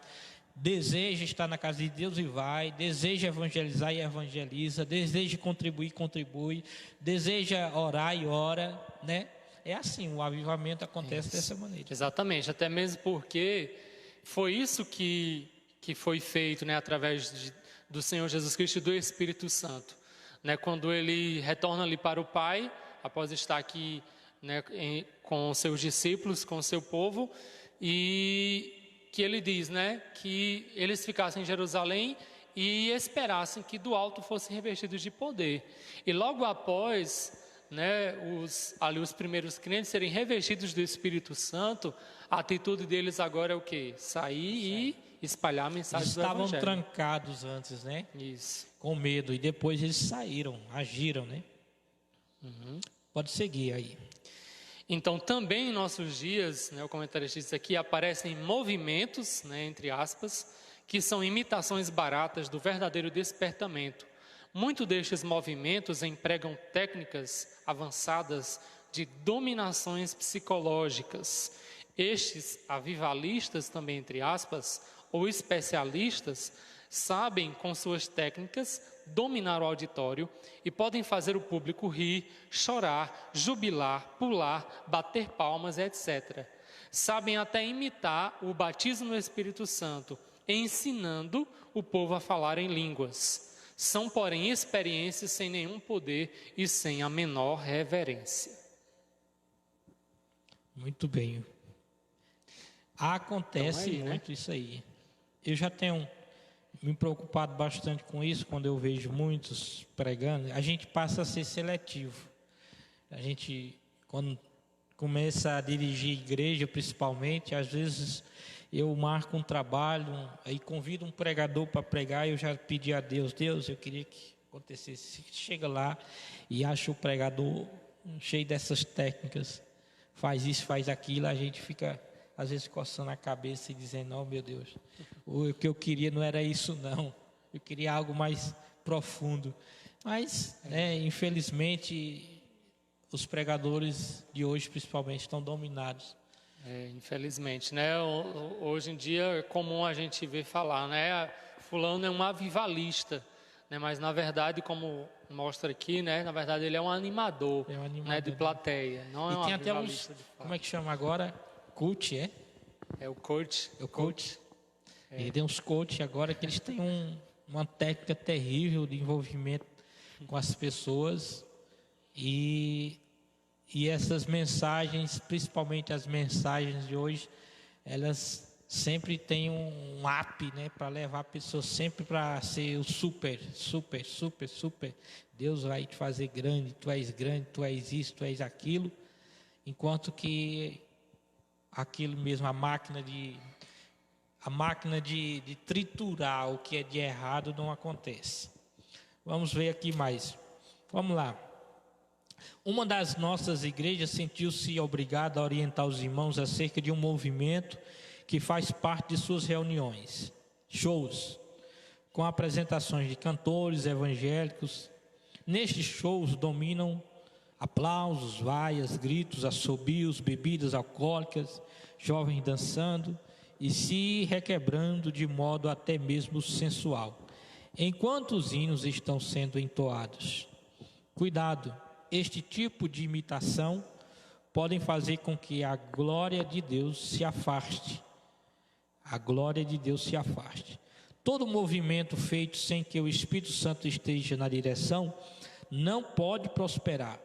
deseja estar na casa de Deus e vai, deseja evangelizar e evangeliza, deseja contribuir, contribui, deseja orar e ora, né? É assim, o avivamento acontece dessa maneira. Exatamente, até mesmo porque foi isso que foi feito, né, através do Senhor Jesus Cristo e do Espírito Santo, né? Quando ele retorna ali para o Pai, após estar aqui, né, com seus discípulos, com o seu povo, e que ele diz, né, que eles ficassem em Jerusalém e esperassem que do alto fossem revestidos de poder. E logo após, né, os primeiros crentes serem revestidos do Espírito Santo, a atitude deles agora é o quê? Sair e espalhar a mensagem do Evangelho. Estavam trancados antes, né? Isso. Com medo, e depois eles saíram, agiram, né? Pode seguir aí. Então, também em nossos dias, né, o comentarista diz aqui, aparecem movimentos, né, entre aspas, que são imitações baratas do verdadeiro despertamento. Muitos destes movimentos empregam técnicas avançadas de dominações psicológicas. Estes avivalistas, também entre aspas, ou especialistas, sabem com suas técnicas dominar o auditório e podem fazer o público rir, chorar, jubilar, pular, bater palmas, etc. Sabem até imitar o batismo no Espírito Santo, ensinando o povo a falar em línguas. São, porém, experiências sem nenhum poder e sem a menor reverência. Muito bem. Acontece então, muito, né? Isso aí. Eu já tenho me preocupado bastante com isso, quando eu vejo muitos pregando. A gente passa a ser seletivo. A gente, quando começa a dirigir igreja, principalmente, às vezes eu marco um trabalho, aí convido um pregador para pregar, e eu já pedi a Deus, eu queria que acontecesse. Chega lá e acha o pregador cheio dessas técnicas, faz isso, faz aquilo, a gente fica às vezes coçando a cabeça e dizendo, oh meu Deus, o que eu queria não era isso não, eu queria algo mais profundo. Mas, infelizmente, os pregadores de hoje principalmente estão dominados. Infelizmente, né? Hoje em dia é comum a gente ver falar, né? Fulano é um avivalista, né? Mas na verdade, como mostra aqui, né? Na verdade ele é um animador, né? De plateia, não é um avivalista de fato. Como é que chama agora? Coach, é? É o coach. É o coach. E tem uns coaches agora que eles têm uma técnica terrível de envolvimento com as pessoas, e E essas mensagens, principalmente as mensagens de hoje, elas sempre têm um up, né, para levar a pessoa sempre para ser o super. Deus vai te fazer grande, tu és isso, tu és aquilo. Enquanto que aquilo mesmo, a máquina de triturar o que é de errado não acontece. Vamos ver aqui mais. Vamos lá. Uma das nossas igrejas sentiu-se obrigada a orientar os irmãos acerca de um movimento que faz parte de suas reuniões, shows, com apresentações de cantores evangélicos. Nestes shows dominam aplausos, vaias, gritos, assobios, bebidas alcoólicas, jovens dançando e se requebrando de modo até mesmo sensual, enquanto os hinos estão sendo entoados. Cuidado, este tipo de imitação podem fazer com que a glória de Deus se afaste. A glória de Deus se afaste. Todo movimento feito sem que o Espírito Santo esteja na direção não pode prosperar.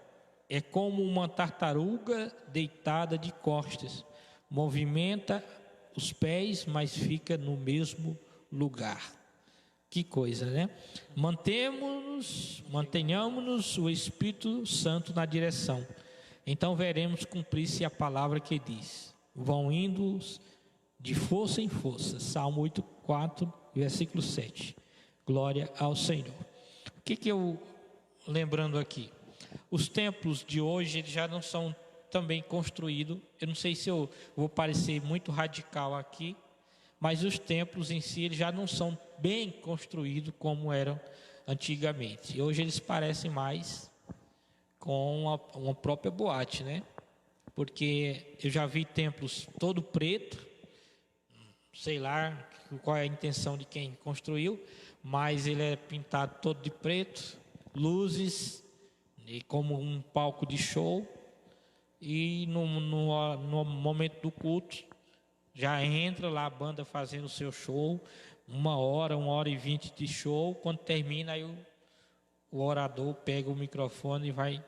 É como uma tartaruga deitada de costas. Movimenta os pés, mas fica no mesmo lugar. Que coisa, né? Mantenhamos-nos o Espírito Santo na direção. Então veremos cumprir-se a palavra que diz: vão indo de força em força. Salmo 8:4, versículo 7. Glória ao Senhor. O que eu lembrando aqui? Os templos de hoje eles já não são também construídos. Eu não sei se eu vou parecer muito radical aqui, mas os templos em si eles já não são bem construídos como eram antigamente. E hoje eles parecem mais com uma própria boate, né? Porque eu já vi templos todo preto, sei lá qual é a intenção de quem construiu, mas ele é pintado todo de preto, luzes, e como um palco de show, e no momento do culto, já entra lá a banda fazendo o seu show, 1h e 20 de show. Quando termina, aí o orador pega o microfone e vai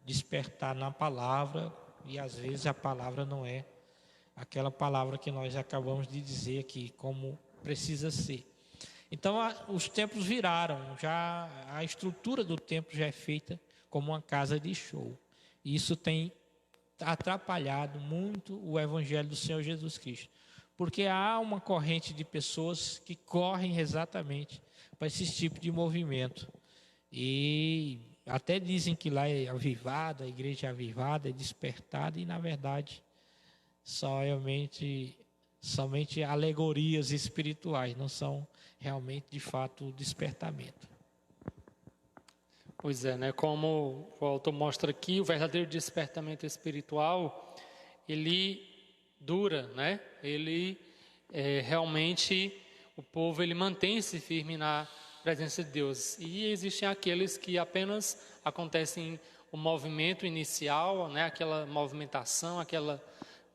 despertar na palavra, e às vezes a palavra não é aquela palavra que nós acabamos de dizer aqui, como precisa ser. Então os templos viraram, já a estrutura do templo já é feita como uma casa de show. E isso tem atrapalhado muito o evangelho do Senhor Jesus Cristo, porque há uma corrente de pessoas que correm exatamente para esse tipo de movimento, e até dizem que lá é avivada, a igreja é avivada, é despertada, e na verdade somente alegorias espirituais, não são realmente de fato o despertamento. Pois é, né? Como o autor mostra aqui, o verdadeiro despertamento espiritual, ele dura, né? Ele realmente, o povo ele mantém-se firme na presença de Deus. E existem aqueles que apenas acontecem o movimento inicial, né? Aquela movimentação, aquela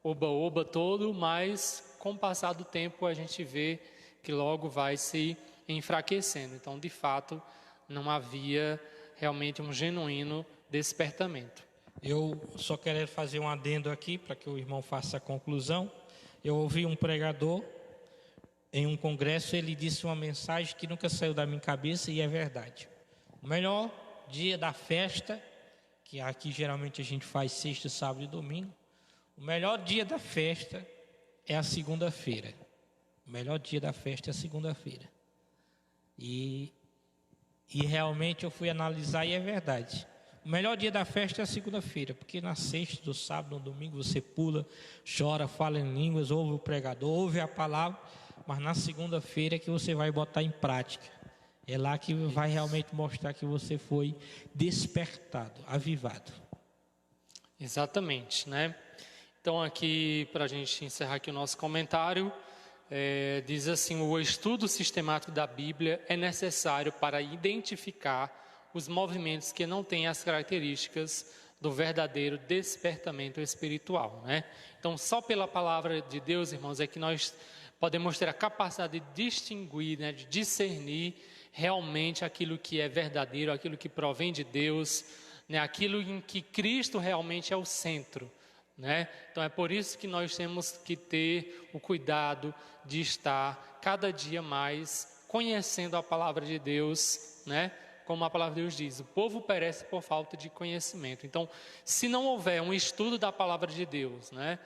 oba-oba todo, mas com o passar do tempo a gente vê que logo vai se enfraquecendo. Então, de fato, não havia realmente um genuíno despertamento. Eu só quero fazer um adendo aqui para que o irmão faça a conclusão. Eu ouvi um pregador em um congresso, ele disse uma mensagem que nunca saiu da minha cabeça e é verdade. O melhor dia da festa, que aqui geralmente a gente faz sexta, sábado e domingo, o melhor dia da festa é a segunda-feira. O melhor dia da festa é a segunda-feira. E realmente eu fui analisar e é verdade. O melhor dia da festa é a segunda-feira, porque na sexta, no sábado, no domingo você pula, chora, fala em línguas, ouve o pregador, ouve a palavra, mas na segunda-feira é que você vai botar em prática. É lá que vai realmente mostrar que você foi despertado, avivado. Exatamente, né? Então aqui, para a gente encerrar aqui o nosso comentário, diz assim: o estudo sistemático da Bíblia é necessário para identificar os movimentos que não têm as características do verdadeiro despertamento espiritual, né? Então, só pela palavra de Deus, irmãos, é que nós podemos ter a capacidade de distinguir, né, de discernir realmente aquilo que é verdadeiro, aquilo que provém de Deus, né? Aquilo em que Cristo realmente é o centro, né? Então é por isso que nós temos que ter o cuidado de estar cada dia mais conhecendo a palavra de Deus, né? Como a palavra de Deus diz, o povo perece por falta de conhecimento. Então, se não houver um estudo da palavra de Deus, né?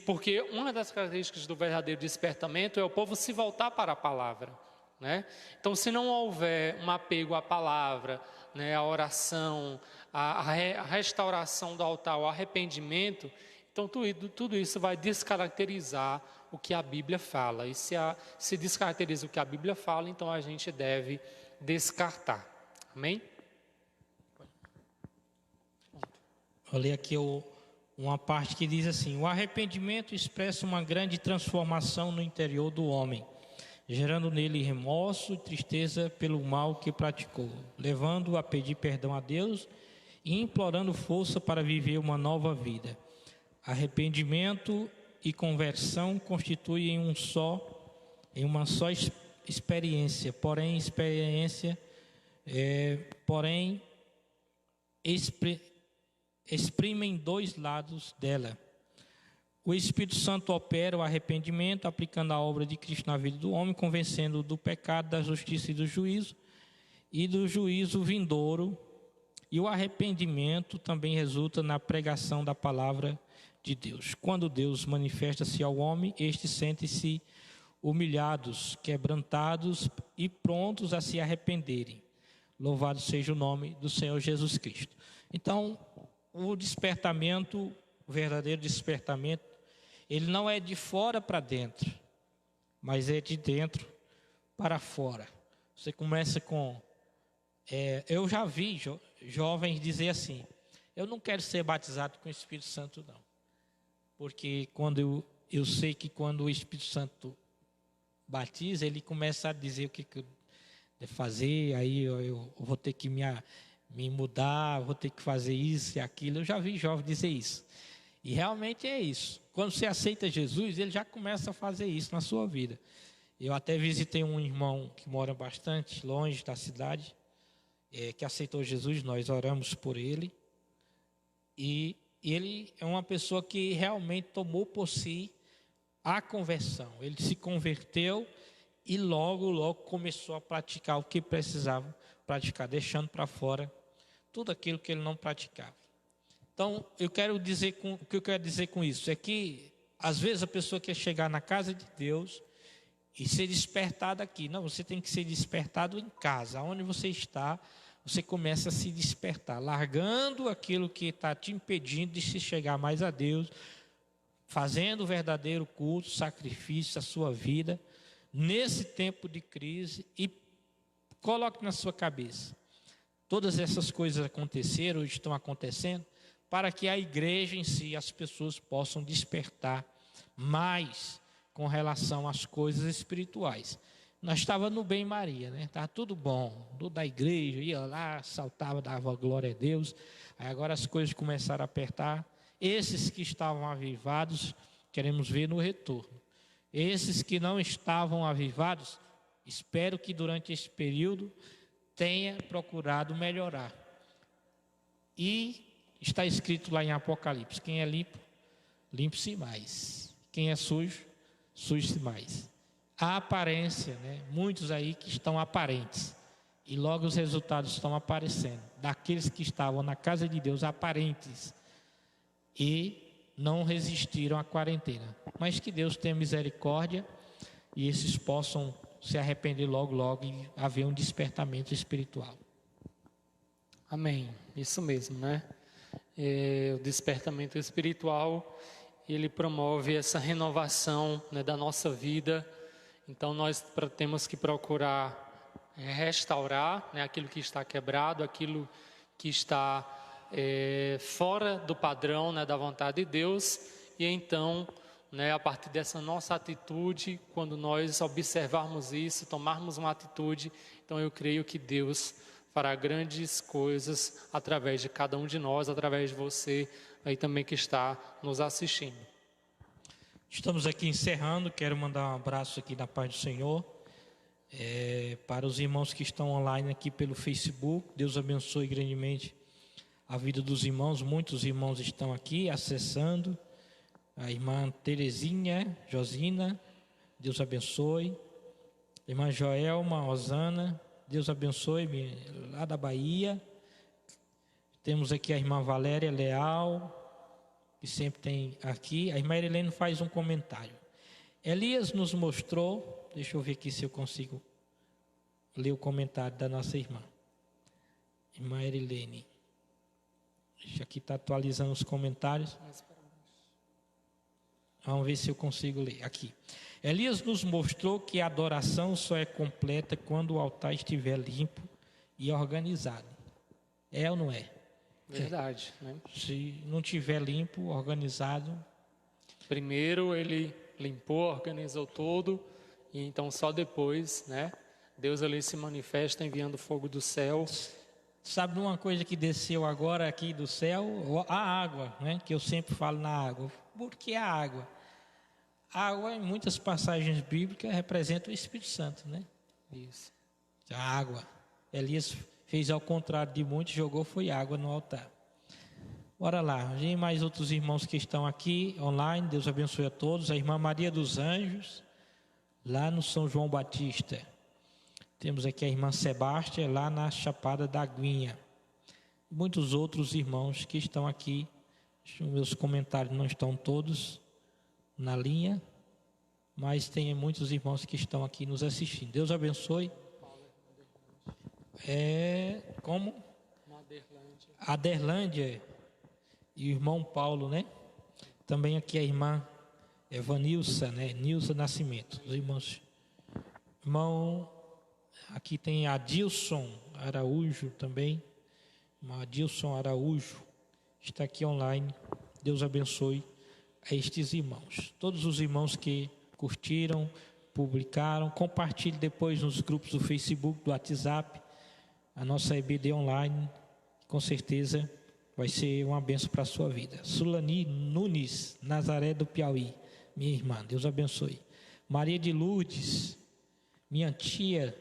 Porque uma das características do verdadeiro despertamento é o povo se voltar para a palavra, né? Então, se não houver um apego à palavra, né, a oração, a restauração do altar, o arrependimento, então tudo isso vai descaracterizar o que a Bíblia fala. E se descaracteriza o que a Bíblia fala, então a gente deve descartar. Amém? Vou ler aqui uma parte que diz assim: o arrependimento expressa uma grande transformação no interior do homem, gerando nele remorso e tristeza pelo mal que praticou, levando-o a pedir perdão a Deus e implorando força para viver uma nova vida. Arrependimento e conversão constituem uma só experiência, exprimem dois lados dela. O Espírito Santo opera o arrependimento, aplicando a obra de Cristo na vida do homem, convencendo-o do pecado, da justiça e do juízo vindouro. E o arrependimento também resulta na pregação da palavra de Deus. Quando Deus manifesta-se ao homem, estes sentem-se humilhados, quebrantados e prontos a se arrependerem. Louvado seja o nome do Senhor Jesus Cristo. Então, o despertamento, o verdadeiro despertamento, ele não é de fora para dentro, mas é de dentro para fora. Você começa com... eu já vi jovens dizer assim: eu não quero ser batizado com o Espírito Santo, não. Porque quando eu sei que quando o Espírito Santo batiza, ele começa a dizer o que eu devo fazer, aí eu vou ter que me mudar, vou ter que fazer isso e aquilo. Eu já vi jovens dizer isso. E realmente é isso. Quando você aceita Jesus, ele já começa a fazer isso na sua vida. Eu até visitei um irmão que mora bastante longe da cidade, que aceitou Jesus, nós oramos por ele. E ele é uma pessoa que realmente tomou por si a conversão. Ele se converteu e logo começou a praticar o que precisava praticar, deixando para fora tudo aquilo que ele não praticava. Então, o que eu quero dizer com isso é que, às vezes, a pessoa quer chegar na casa de Deus e ser despertada aqui. Não, você tem que ser despertado em casa. Onde você está, você começa a se despertar, largando aquilo que está te impedindo de se chegar mais a Deus, fazendo o verdadeiro culto, sacrifício da sua vida, nesse tempo de crise, e coloque na sua cabeça: todas essas coisas aconteceram, estão acontecendo, para que a igreja em si, as pessoas possam despertar mais com relação às coisas espirituais. Nós estávamos no Bem Maria, né? Estava tudo bom, tudo da igreja, ia lá, saltava, dava glória a Deus. Aí agora as coisas começaram a apertar. Esses que estavam avivados, queremos ver no retorno. Esses que não estavam avivados, espero que durante esse período tenha procurado melhorar. E está escrito lá em Apocalipse: quem é limpo, limpe-se mais. Quem é sujo, suje-se mais. A aparência, né? Muitos aí que estão aparentes. E logo os resultados estão aparecendo. Daqueles que estavam na casa de Deus aparentes e não resistiram à quarentena. Mas que Deus tenha misericórdia e esses possam se arrepender logo e haver um despertamento espiritual. Amém. Isso mesmo, né? O despertamento espiritual, ele promove essa renovação, né, da nossa vida. Então nós temos que procurar restaurar, né, aquilo que está quebrado, aquilo que está fora do padrão, né, da vontade de Deus. E então, né, a partir dessa nossa atitude, quando nós observarmos isso, tomarmos uma atitude, então eu creio que Deus fará grandes coisas através de cada um de nós, através de você aí também que está nos assistindo. Estamos aqui encerrando. Quero mandar um abraço aqui da paz do Senhor para os irmãos que estão online aqui pelo Facebook. Deus abençoe grandemente a vida dos irmãos. Muitos irmãos estão aqui acessando. A irmã Terezinha, Josina, Deus abençoe. Irmã Joelma, Osana, Deus abençoe, lá da Bahia. Temos aqui a irmã Valéria Leal, que sempre tem aqui. A irmã Erilene faz um comentário. Elias nos mostrou, deixa eu ver aqui se eu consigo ler o comentário da nossa irmã. Irmã Erilene. Deixa aqui, está atualizando os comentários. Vamos ver se eu consigo ler. Aqui. Elias nos mostrou que a adoração só é completa quando o altar estiver limpo e organizado. É ou não é? Verdade, né? Se não estiver limpo, organizado. Primeiro ele limpou, organizou tudo, e então só depois, né? Deus ali se manifesta enviando fogo do céu. Sabe uma coisa que desceu agora aqui do céu? A água, né? Que eu sempre falo na água. Por que a água? A água, em muitas passagens bíblicas, representa o Espírito Santo, né? Isso. A água. Elias fez ao contrário de muitos, jogou foi água no altar. Bora lá. Tem mais outros irmãos que estão aqui online. Deus abençoe a todos. A irmã Maria dos Anjos, lá no São João Batista. Temos aqui a irmã Sebástia, lá na Chapada da Aguinha. Muitos outros irmãos que estão aqui. Meus comentários não estão todos na linha, mas tem muitos irmãos que estão aqui nos assistindo. Deus abençoe. Como? Aderlândia e o irmão Paulo, né? Também aqui a irmã Evanilsa, né? Nilza Nascimento. Os irmãos. Irmão, aqui tem Adilson Araújo também. Adilson Araújo está aqui online. Deus abençoe a estes irmãos. Todos os irmãos que curtiram, publicaram, compartilhe depois nos grupos do Facebook, do WhatsApp, a nossa EBD online, com certeza vai ser uma bênção para a sua vida. Sulani Nunes, Nazaré do Piauí, minha irmã, Deus abençoe. Maria de Lourdes, minha tia,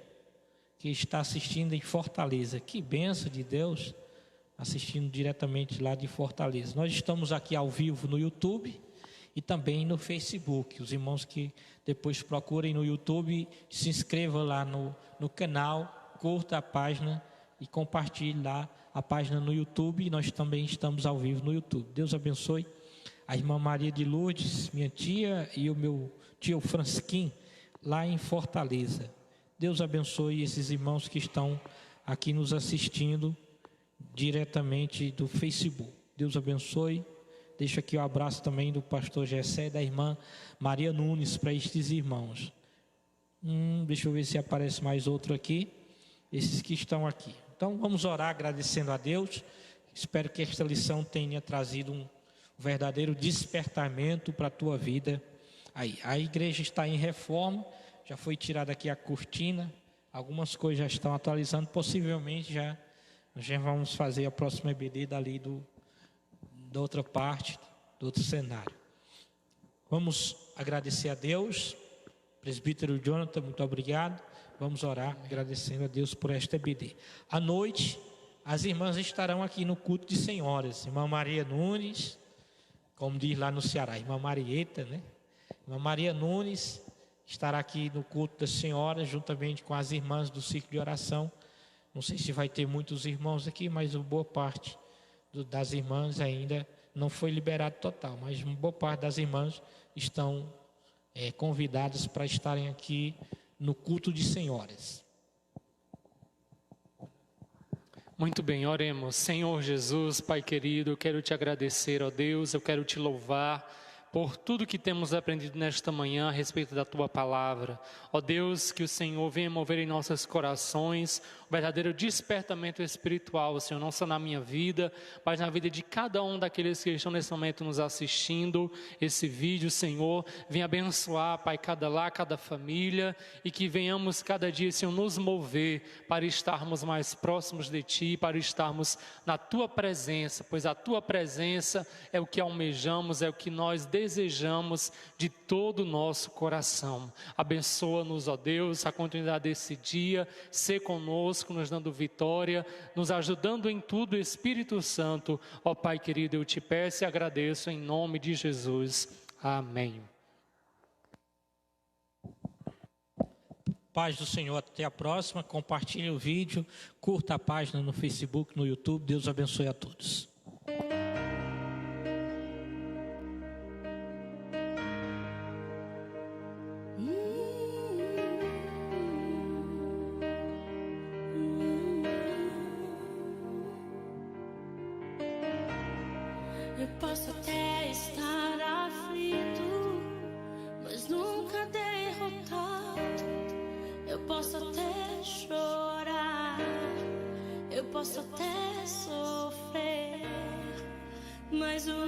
que está assistindo em Fortaleza, que bênção de Deus, assistindo diretamente lá de Fortaleza. Nós estamos aqui ao vivo no YouTube e também no Facebook. Os irmãos que depois procurem no YouTube, se inscrevam lá no canal, curta a página e compartilhe lá a página no YouTube. E nós também estamos ao vivo no YouTube. Deus abençoe a irmã Maria de Lourdes, minha tia, e o meu tio Fransquim, lá em Fortaleza. Deus abençoe esses irmãos que estão aqui nos assistindo diretamente do Facebook. Deus abençoe. Deixo aqui o abraço também do pastor Gessé e da irmã Maria Nunes para estes irmãos. Deixa eu ver se aparece mais outro aqui. Esses que estão aqui. Então vamos orar agradecendo a Deus. Espero que esta lição tenha trazido um verdadeiro despertamento para a tua vida. Aí, a igreja está em reforma. Já foi tirada aqui a cortina. Algumas coisas já estão atualizando. Possivelmente já vamos fazer a próxima EBD dali da outra parte, do outro cenário. Vamos agradecer a Deus. Presbítero Jonathan, muito obrigado. Vamos orar agradecendo a Deus por esta EBD. À noite, as irmãs estarão aqui no culto de senhoras. Irmã Maria Nunes, como diz lá no Ceará, irmã Marieta, né? Irmã Maria Nunes estará aqui no culto das senhoras, juntamente com as irmãs do círculo de oração. Não sei se vai ter muitos irmãos aqui, mas boa parte das irmãs ainda não foi liberado total. Mas boa parte das irmãs estão convidadas para estarem aqui no culto de senhoras. Muito bem, oremos. Senhor Jesus, Pai querido, eu quero te agradecer, ó Deus, eu quero te louvar por tudo que temos aprendido nesta manhã a respeito da Tua Palavra. Ó Deus, que o Senhor venha mover em nossos corações o verdadeiro despertamento espiritual, Senhor, não só na minha vida, mas na vida de cada um daqueles que estão nesse momento nos assistindo esse vídeo, Senhor. Venha abençoar, Pai, cada lar, cada família, e que venhamos cada dia, Senhor, nos mover para estarmos mais próximos de Ti, para estarmos na Tua presença, pois a Tua presença é o que almejamos, é o que nós desejamos de todo o nosso coração. Abençoa-nos, ó Deus, a continuidade desse dia, ser conosco, conosco, nos dando vitória, nos ajudando em tudo, Espírito Santo. Ó Pai querido, eu te peço e agradeço em nome de Jesus. Amém. Paz do Senhor, até a próxima. Compartilhe o vídeo, curta a página no Facebook, no YouTube. Deus abençoe a todos. Eu posso até estar aflito, mas nunca derrotado. Eu posso até chorar, eu posso até sofrer, mas o